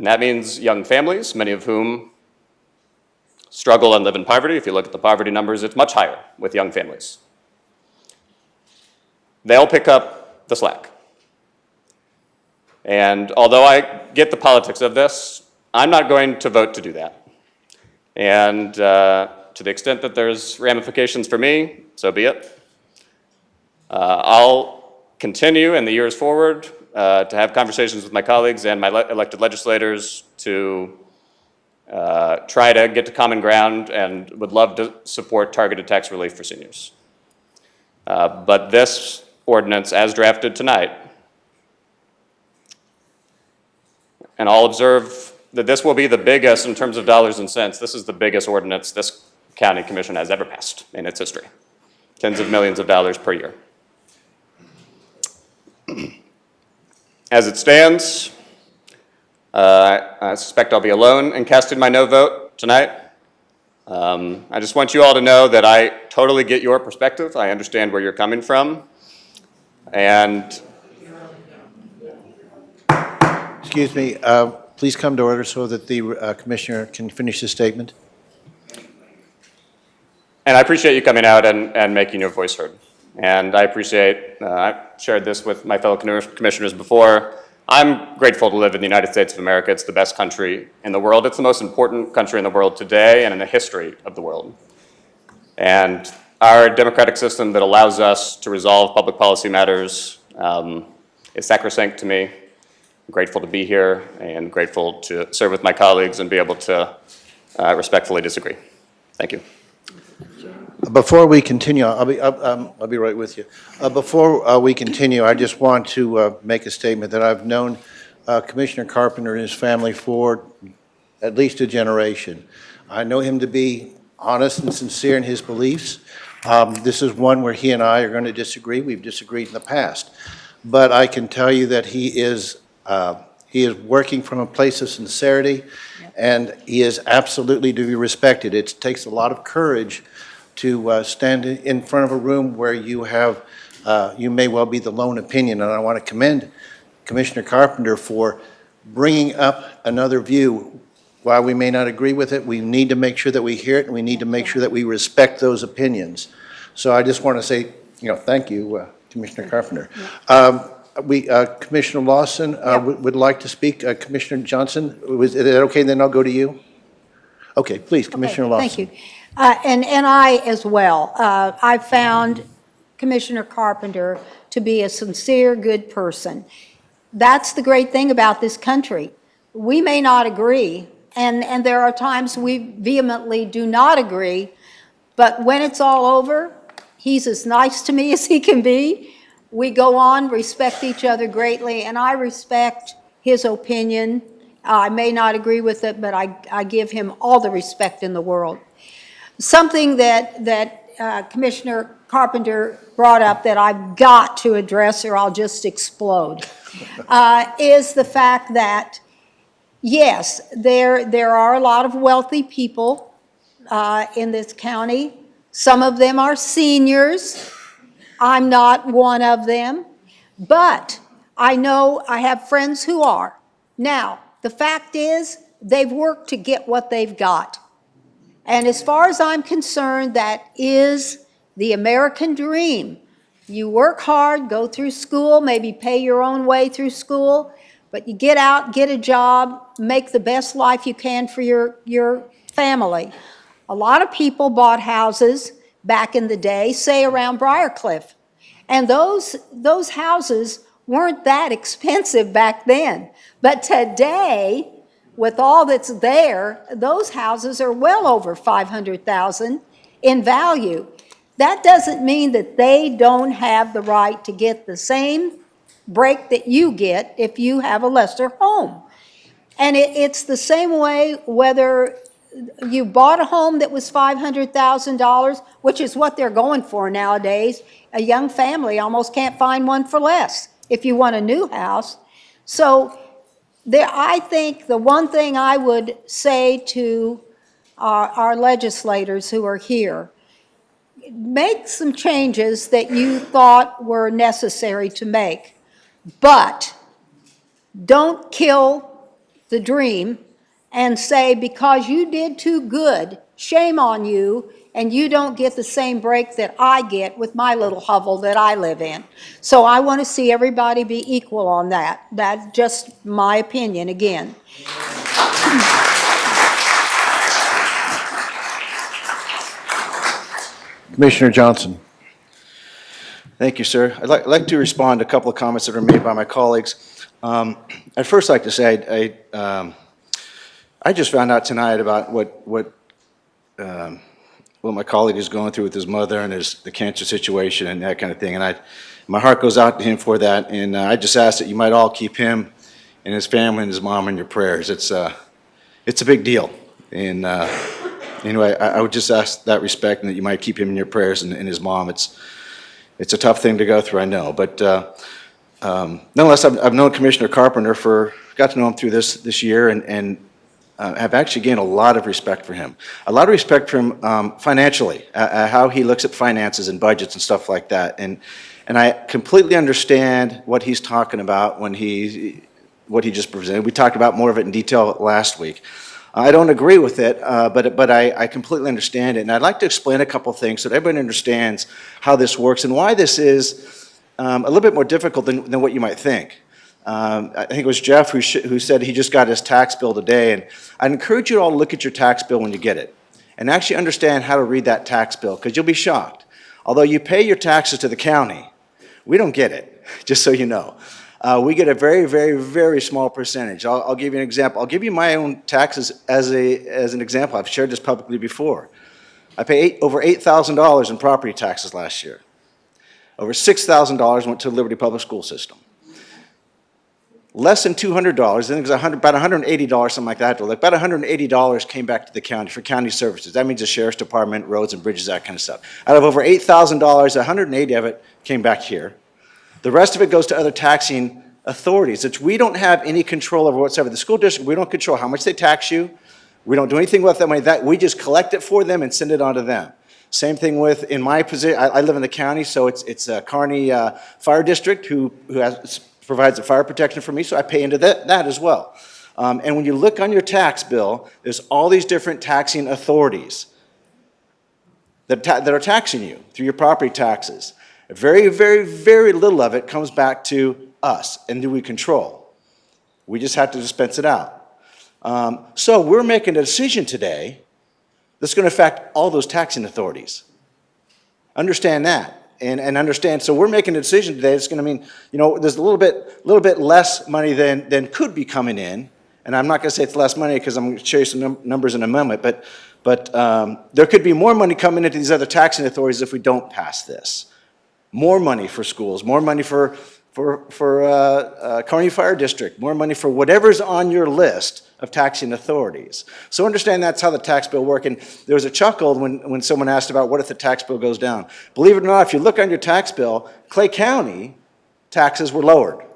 that means young families, many of whom struggle and live in poverty. If you look at the poverty numbers, it's much higher with young families. They'll pick up the slack. And although I get the politics of this, I'm not going to vote to do that. And to the extent that there's ramifications for me, so be it. I'll continue in the years forward to have conversations with my colleagues and my elected legislators to try to get to common ground and would love to support targeted tax relief for seniors. But this ordinance, as drafted tonight, and I'll observe that this will be the biggest in terms of dollars and cents. This is the biggest ordinance this county commission has ever passed in its history. Tens of millions of dollars per year. As it stands, I suspect I'll be alone in casting my no vote tonight. I just want you all to know that I totally get your perspective. I understand where you're coming from. And Excuse me, please come to order so that the commissioner can finish his statement. And I appreciate you coming out and making your voice heard. And I appreciate, I've shared this with my fellow commissioners before, I'm grateful to live in the United States of America. It's the best country in the world. It's the most important country in the world today and in the history of the world. And our democratic system that allows us to resolve public policy matters is sacrosanct to me. I'm grateful to be here and grateful to serve with my colleagues and be able to respectfully disagree. Thank you. Before we continue, I'll be right with you. Before we continue, I just want to make a statement that I've known Commissioner Carpenter and his family for at least a generation. I know him to be honest and sincere in his beliefs. This is one where he and I are going to disagree. We've disagreed in the past. But I can tell you that he is working from a place of sincerity, and he is absolutely to be respected. It takes a lot of courage to stand in front of a room where you have, you may well be the lone opinion, and I want to commend Commissioner Carpenter for bringing up another view. While we may not agree with it, we need to make sure that we hear it, and we need to make sure that we respect those opinions. So I just want to say, thank you, Commissioner Carpenter. Commissioner Lawson would like to speak. Commissioner Johnson, is it okay? Then I'll go to you. Okay, please, Commissioner Lawson. Thank you. And I as well. I found Commissioner Carpenter to be a sincere, good person. That's the great thing about this country. We may not agree, and there are times we vehemently do not agree, but when it's all over, he's as nice to me as he can be. We go on, respect each other greatly, and I respect his opinion. I may not agree with it, but I give him all the respect in the world. Something that Commissioner Carpenter brought up that I've got to address or I'll just explode is the fact that, yes, there are a lot of wealthy people in this county. Some of them are seniors. I'm not one of them, but I know I have friends who are. Now, the fact is, they've worked to get what they've got. And as far as I'm concerned, that is the American dream. You work hard, go through school, maybe pay your own way through school, but you get out, get a job, make the best life you can for your family. A lot of people bought houses back in the day, say around Briarcliff, and those houses weren't that expensive back then. But today, with all that's there, those houses are well over $500,000 in value. That doesn't mean that they don't have the right to get the same break that you get if you have a lesser home. And it's the same way whether you bought a home that was $500,000, which is what they're going for nowadays. A young family almost can't find one for less if you want a new house. So I think the one thing I would say to our legislators who are here, make some changes that you thought were necessary to make, but don't kill the dream and say, because you did too good, shame on you, and you don't get the same break that I get with my little hovel that I live in. So I want to see everybody be equal on that. That's just my opinion again. Commissioner Johnson. Thank you, sir. I'd like to respond to a couple of comments that were made by my colleagues. I'd first like to say I just found out tonight about what my colleague is going through with his mother and the cancer situation and that kind of thing. And my heart goes out to him for that. And I just ask that you might all keep him and his family and his mom in your prayers. It's a big deal. And anyway, I would just ask that respect and that you might keep him in your prayers and his mom. It's a tough thing to go through, I know. But nonetheless, I've known Commissioner Carpenter got to know him through this year and have actually gained a lot of respect for him. A lot of respect for him financially, how he looks at finances and budgets and stuff like that. And I completely understand what he's talking about when what he just presented. We talked about more of it in detail last week. I don't agree with it, but I completely understand it. And I'd like to explain a couple things so that everybody understands how this works and why this is a little bit more difficult than what you might think. I think it was Jeff who said he just got his tax bill today, and I'd encourage you all to look at your tax bill when you get it, and actually understand how to read that tax bill, because you'll be shocked. Although you pay your taxes to the county, we don't get it, just so you know. We get a very, very, very small percentage. I'll give you an example. I'll give you my own taxes as an example. I've shared this publicly before. I pay over $8,000 in property taxes last year. Over $6,000 went to the Liberty Public School System. Less than $200, I think it was about $180, something like that. About $180 came back to the county for county services. That means the sheriff's department, roads and bridges, that kind of stuff. Out of over $8,000, $180 of it came back here. The rest of it goes to other taxing authorities, which we don't have any control over whatsoever. The school district, we don't control how much they tax you. We don't do anything with that money. We just collect it for them and send it on to them. Same thing with, in my position, I live in the county, so it's a Kearney Fire District who provides the fire protection for me, so I pay into that as well. And when you look on your tax bill, there's all these different taxing authorities that are taxing you through your property taxes. Very, very, very little of it comes back to us, and do we control? We just have to dispense it out. So we're making a decision today that's going to affect all those taxing authorities. Understand that. And understand, so we're making a decision today that's going to mean, there's a little bit less money than could be coming in. And I'm not going to say it's less money because I'm going to show you some numbers in a moment, but there could be more money coming into these other taxing authorities if we don't pass this. More money for schools, more money for Kearney Fire District, more money for whatever's on your list of taxing authorities. So understand that's how the tax bill works. And there was a chuckle when someone asked about what if the tax bill goes down. Believe it or not, if you look on your tax bill, Clay County taxes were lowered,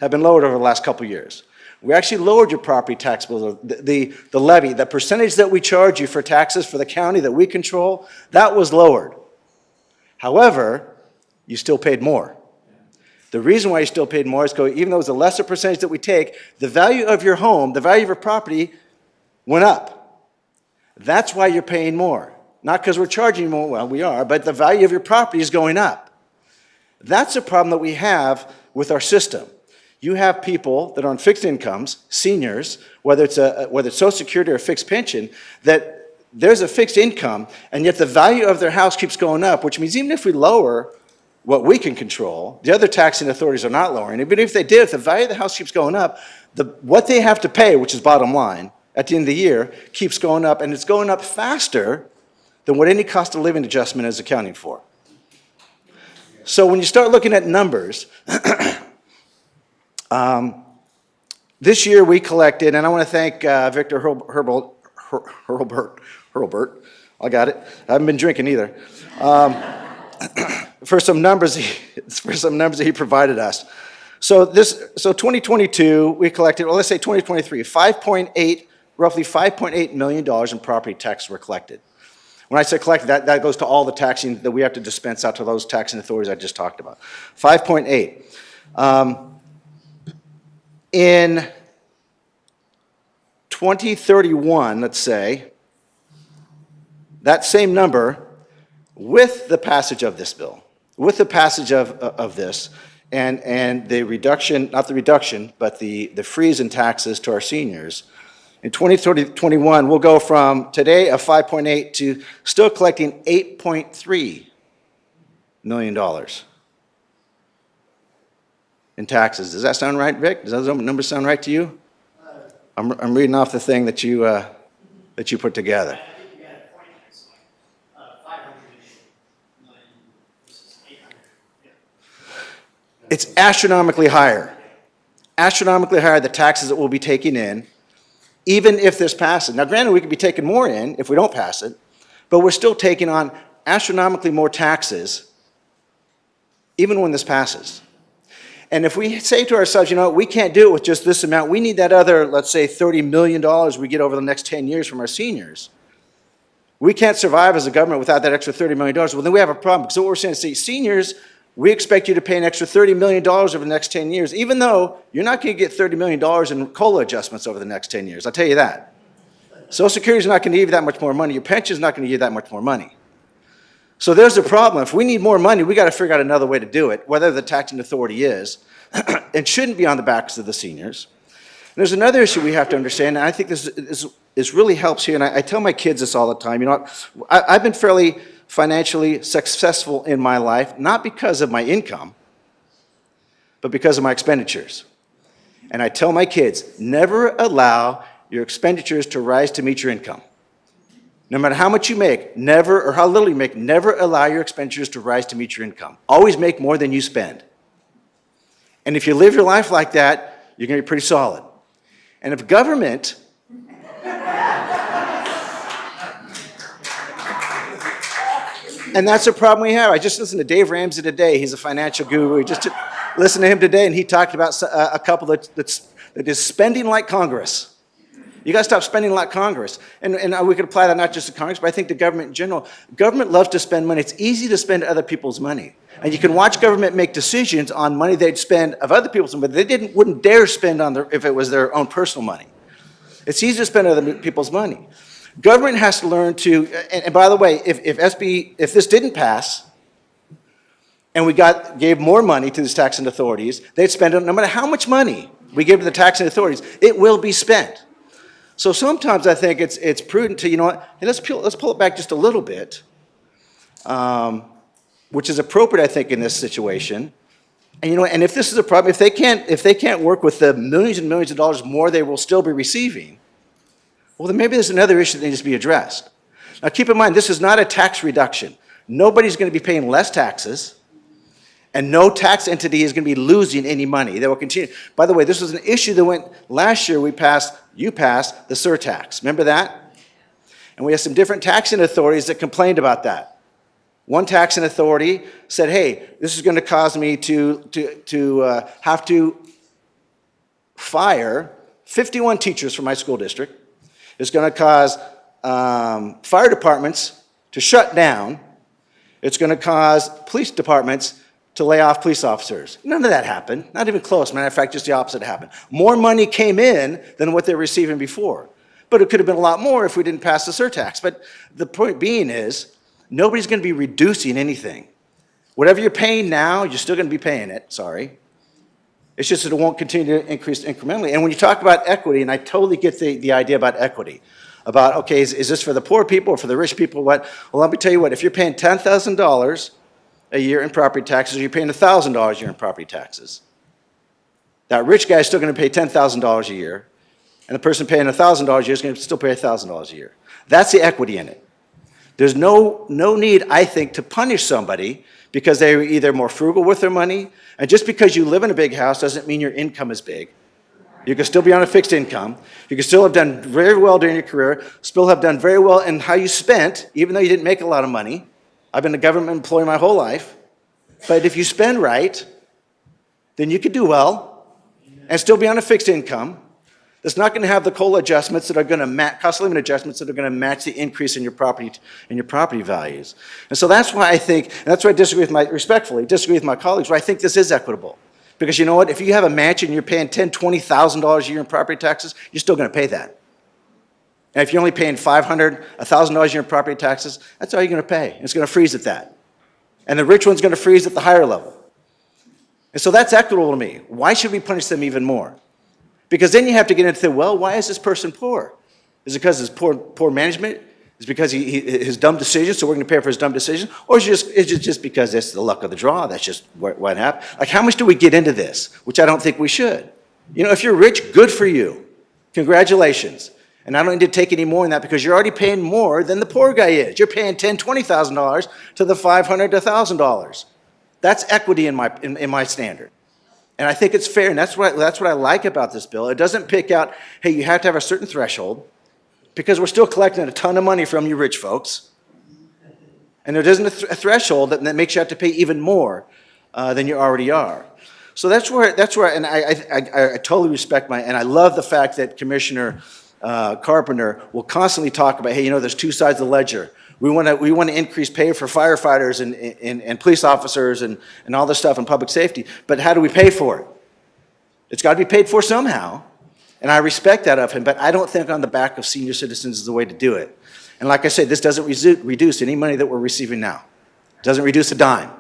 have been lowered over the last couple of years. We actually lowered your property tax bill, the levy, the percentage that we charge you for taxes for the county that we control, that was lowered. However, you still paid more. The reason why you still paid more is because even though it was a lesser percentage that we take, the value of your home, the value of your property went up. That's why you're paying more. Not because we're charging more, well, we are, but the value of your property is going up. That's a problem that we have with our system. You have people that are on fixed incomes, seniors, whether it's Social Security or a fixed pension, that there's a fixed income, and yet the value of their house keeps going up, which means even if we lower what we can control, the other taxing authorities are not lowering it. But if they did, if the value of the house keeps going up, what they have to pay, which is bottom line, at the end of the year, keeps going up, and it's going up faster than what any cost of living adjustment is accounting for. So when you start looking at numbers, this year we collected, and I want to thank Victor Hurlbert, I got it, I haven't been drinking either, for some numbers that he provided us. So 2022, we collected, well, let's say 2023, roughly $5.8 million in property taxes were collected. When I say collected, that goes to all the taxing that we have to dispense out to those taxing authorities I just talked about. 5.8. In 2031, let's say, that same number, with the passage of this bill, with the passage of this, and the reduction, not the reduction, but the freeze in taxes to our seniors, in 2021, we'll go from today of 5.8 to still collecting $8.3 million in taxes. Does that sound right, Vic? Does those numbers sound right to you? I'm reading off the thing that you put together. It's astronomically higher. Astronomically higher the taxes that we'll be taking in, even if this passes. Now, granted, we could be taking more in if we don't pass it, but we're still taking on astronomically more taxes even when this passes. And if we say to ourselves, we can't do it with just this amount, we need that other, let's say, $30 million we get over the next 10 years from our seniors. We can't survive as a government without that extra $30 million. Well, then we have a problem. So what we're saying is, seniors, we expect you to pay an extra $30 million over the next 10 years, even though you're not going to get $30 million in COLA adjustments over the next 10 years. I'll tell you that. Social Security is not going to give you that much more money. Your pension is not going to give you that much more money. So there's the problem. If we need more money, we got to figure out another way to do it, whether the taxing authority is. It shouldn't be on the backs of the seniors. And there's another issue we have to understand, and I think this really helps here, and I tell my kids this all the time. You know, I've been fairly financially successful in my life, not because of my income, but because of my expenditures. And I tell my kids, never allow your expenditures to rise to meet your income. No matter how much you make, never, or how little you make, never allow your expenditures to rise to meet your income. Always make more than you spend. And if you live your life like that, you're going to be pretty solid. And if government and that's a problem we have. I just listened to Dave Ramsey today. He's a financial guru. Just listened to him today, and he talked about a couple that is spending like Congress. You got to stop spending like Congress. And we could apply that not just to Congress, but I think to government in general. Government loves to spend money. It's easy to spend other people's money. And you can watch government make decisions on money they'd spend of other people's money, but they wouldn't dare spend on if it was their own personal money. It's easy to spend other people's money. Government has to learn to, and by the way, if this didn't pass, and we gave more money to these taxing authorities, they'd spend it, no matter how much money we give to the taxing authorities, it will be spent. So sometimes I think it's prudent to, you know what, hey, let's pull it back just a little bit, which is appropriate, I think, in this situation. And you know, and if this is a problem, if they can't work with the millions and millions of dollars more they will still be receiving, well, then maybe there's another issue that needs to be addressed. Now, keep in mind, this is not a tax reduction. Nobody's going to be paying less taxes, and no tax entity is going to be losing any money. They will continue. By the way, this was an issue that went last year. You passed the surtax. Remember that? And we had some different taxing authorities that complained about that. One taxing authority said, "Hey, this is going to cause me to have to fire 51 teachers from my school district. It's going to cause fire departments to shut down. It's going to cause police departments to lay off police officers." None of that happened. Not even close. Matter of fact, just the opposite happened. More money came in than what they were receiving before. But it could have been a lot more if we didn't pass the surtax. But the point being is, nobody's going to be reducing anything. Whatever you're paying now, you're still going to be paying it. Sorry. It's just that it won't continue to increase incrementally. And when you talk about equity, and I totally get the idea about equity, about, okay, is this for the poor people or for the rich people? What? Well, let me tell you what, if you're paying $10,000 a year in property taxes, or you're paying $1,000 a year in property taxes, that rich guy is still going to pay $10,000 a year, and the person paying $1,000 a year is going to still pay $1,000 a year. That's the equity in it. There's no need, I think, to punish somebody because they're either more frugal with their money, and just because you live in a big house doesn't mean your income is big. You can still be on a fixed income. You can still have done very well during your career, still have done very well in how you spent, even though you didn't make a lot of money. I've been a government employee my whole life. But if you spend right, then you could do well and still be on a fixed income. That's not going to have the COLA adjustments that are going to cost of living adjustments that are going to match the increase in your property values. And so that's why I think, and that's why I respectfully disagree with my colleagues, where I think this is equitable. Because you know what? If you have a mansion and you're paying $10,000, $20,000 a year in property taxes, you're still going to pay that. And if you're only paying $500, $1,000 a year in property taxes, that's all you're going to pay. And it's going to freeze at that. And the rich one's going to freeze at the higher level. And so that's equitable to me. Why should we punish them even more? Because then you have to get into, well, why is this person poor? Is it because of his poor management? Is it because his dumb decisions, so we're going to pay for his dumb decisions? Or is it just because that's the luck of the draw? That's just what happened? Like, how much do we get into this? Which I don't think we should. You know, if you're rich, good for you. Congratulations. And I don't need to take any more than that because you're already paying more than the poor guy is. You're paying $10,000, $20,000 to the $500 to $1,000. That's equity in my standard. And I think it's fair, and that's what I like about this bill. It doesn't pick out, hey, you have to have a certain threshold, because we're still collecting a ton of money from you rich folks. And there isn't a threshold that makes you have to pay even more than you already are. So that's where, and I totally respect and I love the fact that Commissioner Carpenter will constantly talk about, hey, you know, there's two sides of the ledger. We want to increase pay for firefighters and police officers and all this stuff in public safety. But how do we pay for it? It's got to be paid for somehow. And I respect that of him, but I don't think on the back of senior citizens is the way to do it. And like I said, this doesn't reduce any money that we're receiving now. Doesn't reduce a dime.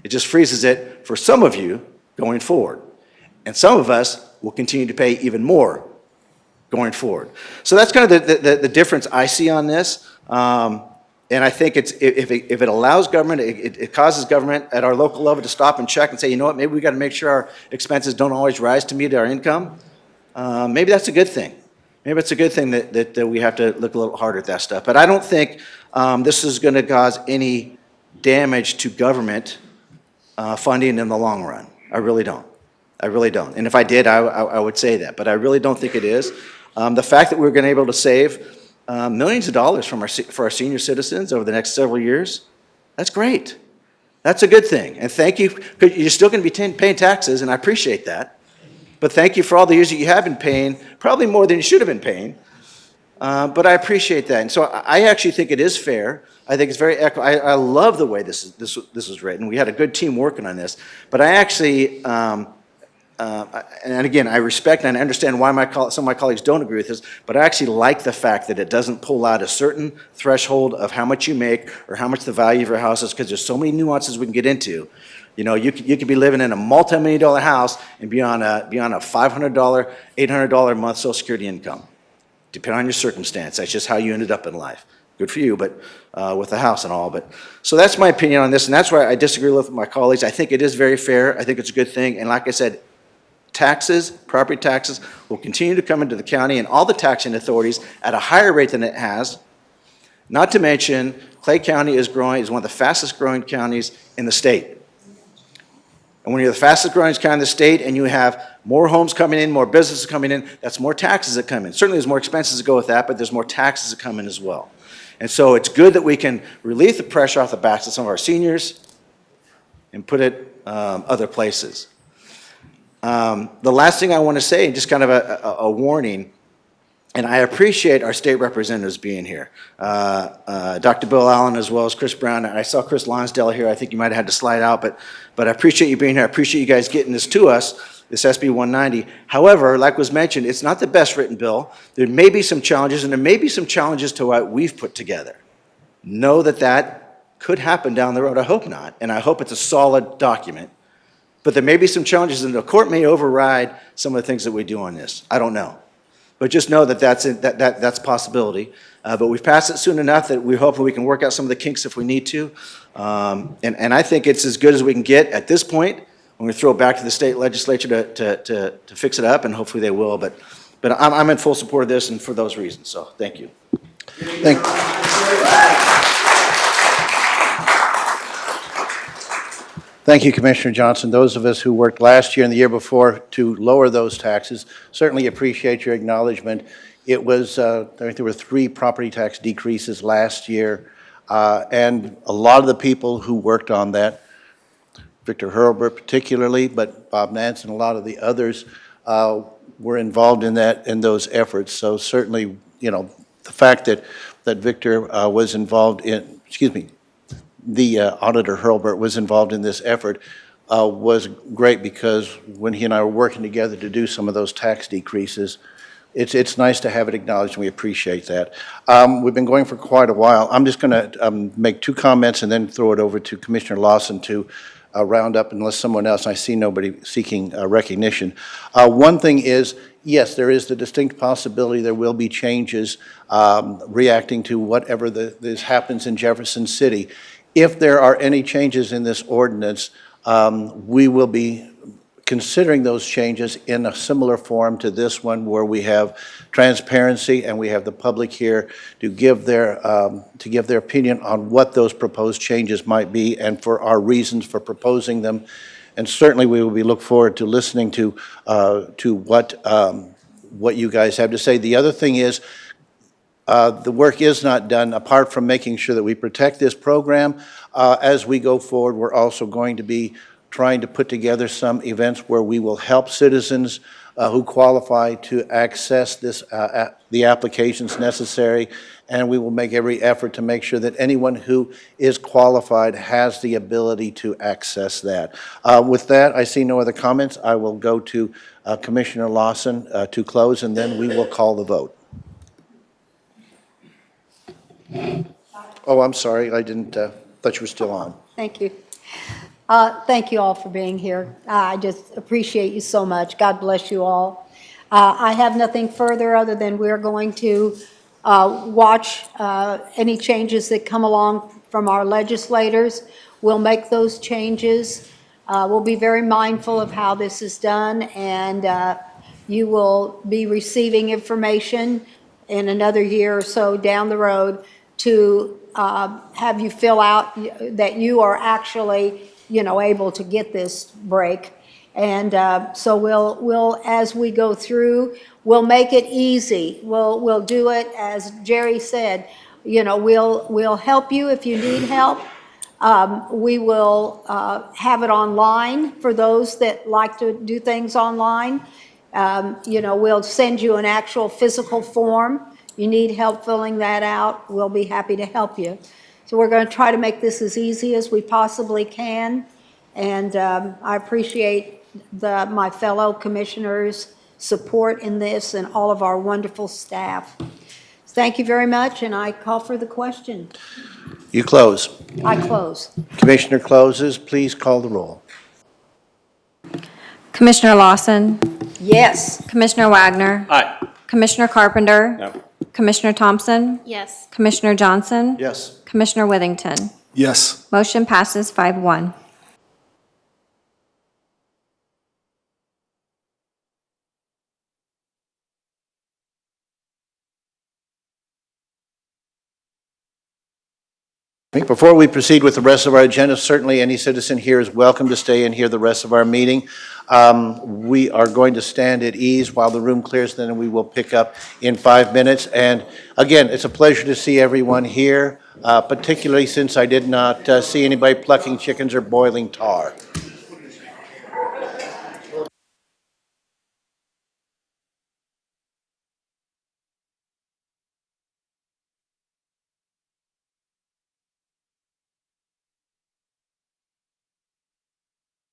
It just freezes it for some of you going forward. And some of us will continue to pay even more going forward. So that's kind of the difference I see on this. And I think it's, if it allows government, it causes government at our local level to stop and check and say, you know what, maybe we got to make sure our expenses don't always rise to meet our income. Maybe that's a good thing. Maybe it's a good thing that we have to look a little harder at that stuff. But I don't think this is going to cause any damage to government funding in the long run. I really don't. I really don't. And if I did, I would say that. But I really don't think it is. The fact that we're going to be able to save millions of dollars for our senior citizens over the next several years, that's great. That's a good thing. And thank you, because you're still going to be paying taxes, and I appreciate that. But thank you for all the years that you have been paying, probably more than you should have been paying. But I appreciate that. And so I actually think it is fair. I think it's very I love the way this was written. We had a good team working on this. But I actually, and again, I respect and understand why some of my colleagues don't agree with this, but I actually like the fact that it doesn't pull out a certain threshold of how much you make or how much the value of your house is, because there's so many nuances we can get into. You know, you could be living in a multi-million-dollar house and be on a $500, $800 a month Social Security income, depending on your circumstance. That's just how you ended up in life. Good for you, but with the house and all. But so that's my opinion on this, and that's why I disagree with my colleagues. I think it is very fair. I think it's a good thing, and like I said, taxes, property taxes, will continue to come into the county and all the taxing authorities at a higher rate than it has. Not to mention, Clay County is one of the fastest growing counties in the state. And when you're the fastest growing county in the state and you have more homes coming in, more businesses coming in, that's more taxes that come in. Certainly there's more expenses that go with that, but there's more taxes that come in as well. And so it's good that we can relieve the pressure off the backs of some of our seniors and put it other places. The last thing I want to say, just kind of a warning, and I appreciate our state representatives being here. Dr. Bill Allen as well as Chris Brown. I saw Chris Lonsdale here. I think you might have had to slide out, but I appreciate you being here. I appreciate you guys getting this to us, this SB 190. However, like was mentioned, it's not the best written bill. There may be some challenges, and there may be some challenges to what we've put together. Know that could happen down the road. I hope not, and I hope it's a solid document. But there may be some challenges, and the court may override some of the things that we do on this. I don't know. But just know that that's a possibility. But we've passed it soon enough that we hope we can work out some of the kinks if we need to. And I think it's as good as we can get at this point. When we throw it back to the state legislature to fix it up, and hopefully they will. But I'm in full support of this, and for those reasons. So thank you. Thank you, Commissioner Johnson. Those of us who worked last year and the year before to lower those taxes certainly appreciate your acknowledgement. It was, I think there were 3 property tax decreases last year, and a lot of the people who worked on that, Victor Hurlburt particularly, but Bob Nance and a lot of the others were involved in those efforts. So certainly, you know, the fact that Victor was involved in, the Auditor Hurlburt was involved in this effort was great, because when he and I were working together to do some of those tax decreases, it's nice to have it acknowledged, and we appreciate that. We've been going for quite a while. I'm just going to make 2 comments and then throw it over to Commissioner Lawson to round up, unless someone else, I see nobody seeking recognition. One thing is, yes, there is the distinct possibility there will be changes reacting to whatever this happens in Jefferson City. If there are any changes in this ordinance, we will be considering those changes in a similar form to this one, where we have transparency and we have the public here to give their opinion on what those proposed changes might be and for our reasons for proposing them. And certainly we will look forward to listening to what you guys have to say. The other thing is, the work is not done. Apart from making sure that we protect this program, as we go forward, we're also going to be trying to put together some events where we will help citizens who qualify to access the applications necessary, and we will make every effort to make sure that anyone who is qualified has the ability to access that. With that, I see no other comments. I will go to Commissioner Lawson to close, and then we will call the vote. Oh, I'm sorry, I didn't. Thought you were still on. Thank you. Thank you all for being here. I just appreciate you so much. God bless you all. I have nothing further other than we're going to watch any changes that come along from our legislators. We'll make those changes. We'll be very mindful of how this is done, and you will be receiving information in another year or so down the road to have you fill out that you are actually, able to get this break. And so we'll, as we go through, we'll make it easy. We'll do it, as Jerry said, we'll help you if you need help. We will have it online for those that like to do things online. We'll send you an actual physical form. You need help filling that out, we'll be happy to help you. So we're going to try to make this as easy as we possibly can. And I appreciate my fellow commissioners' support in this and all of our wonderful staff. Thank you very much, and I call for the question. You close. I close. Commissioner closes. Please call the roll. Commissioner Lawson. Yes. Commissioner Wagner. Aye. Commissioner Carpenter. No. Commissioner Thompson. Yes. Commissioner Johnson. Yes. Commissioner Withington. Yes. Motion passes 5-1. Before we proceed with the rest of our agenda, certainly any citizen here is welcome to stay and hear the rest of our meeting. We are going to stand at ease while the room clears, then we will pick up in 5 minutes. And again, it's a pleasure to see everyone here, particularly since I did not see anybody plucking chickens or boiling tar.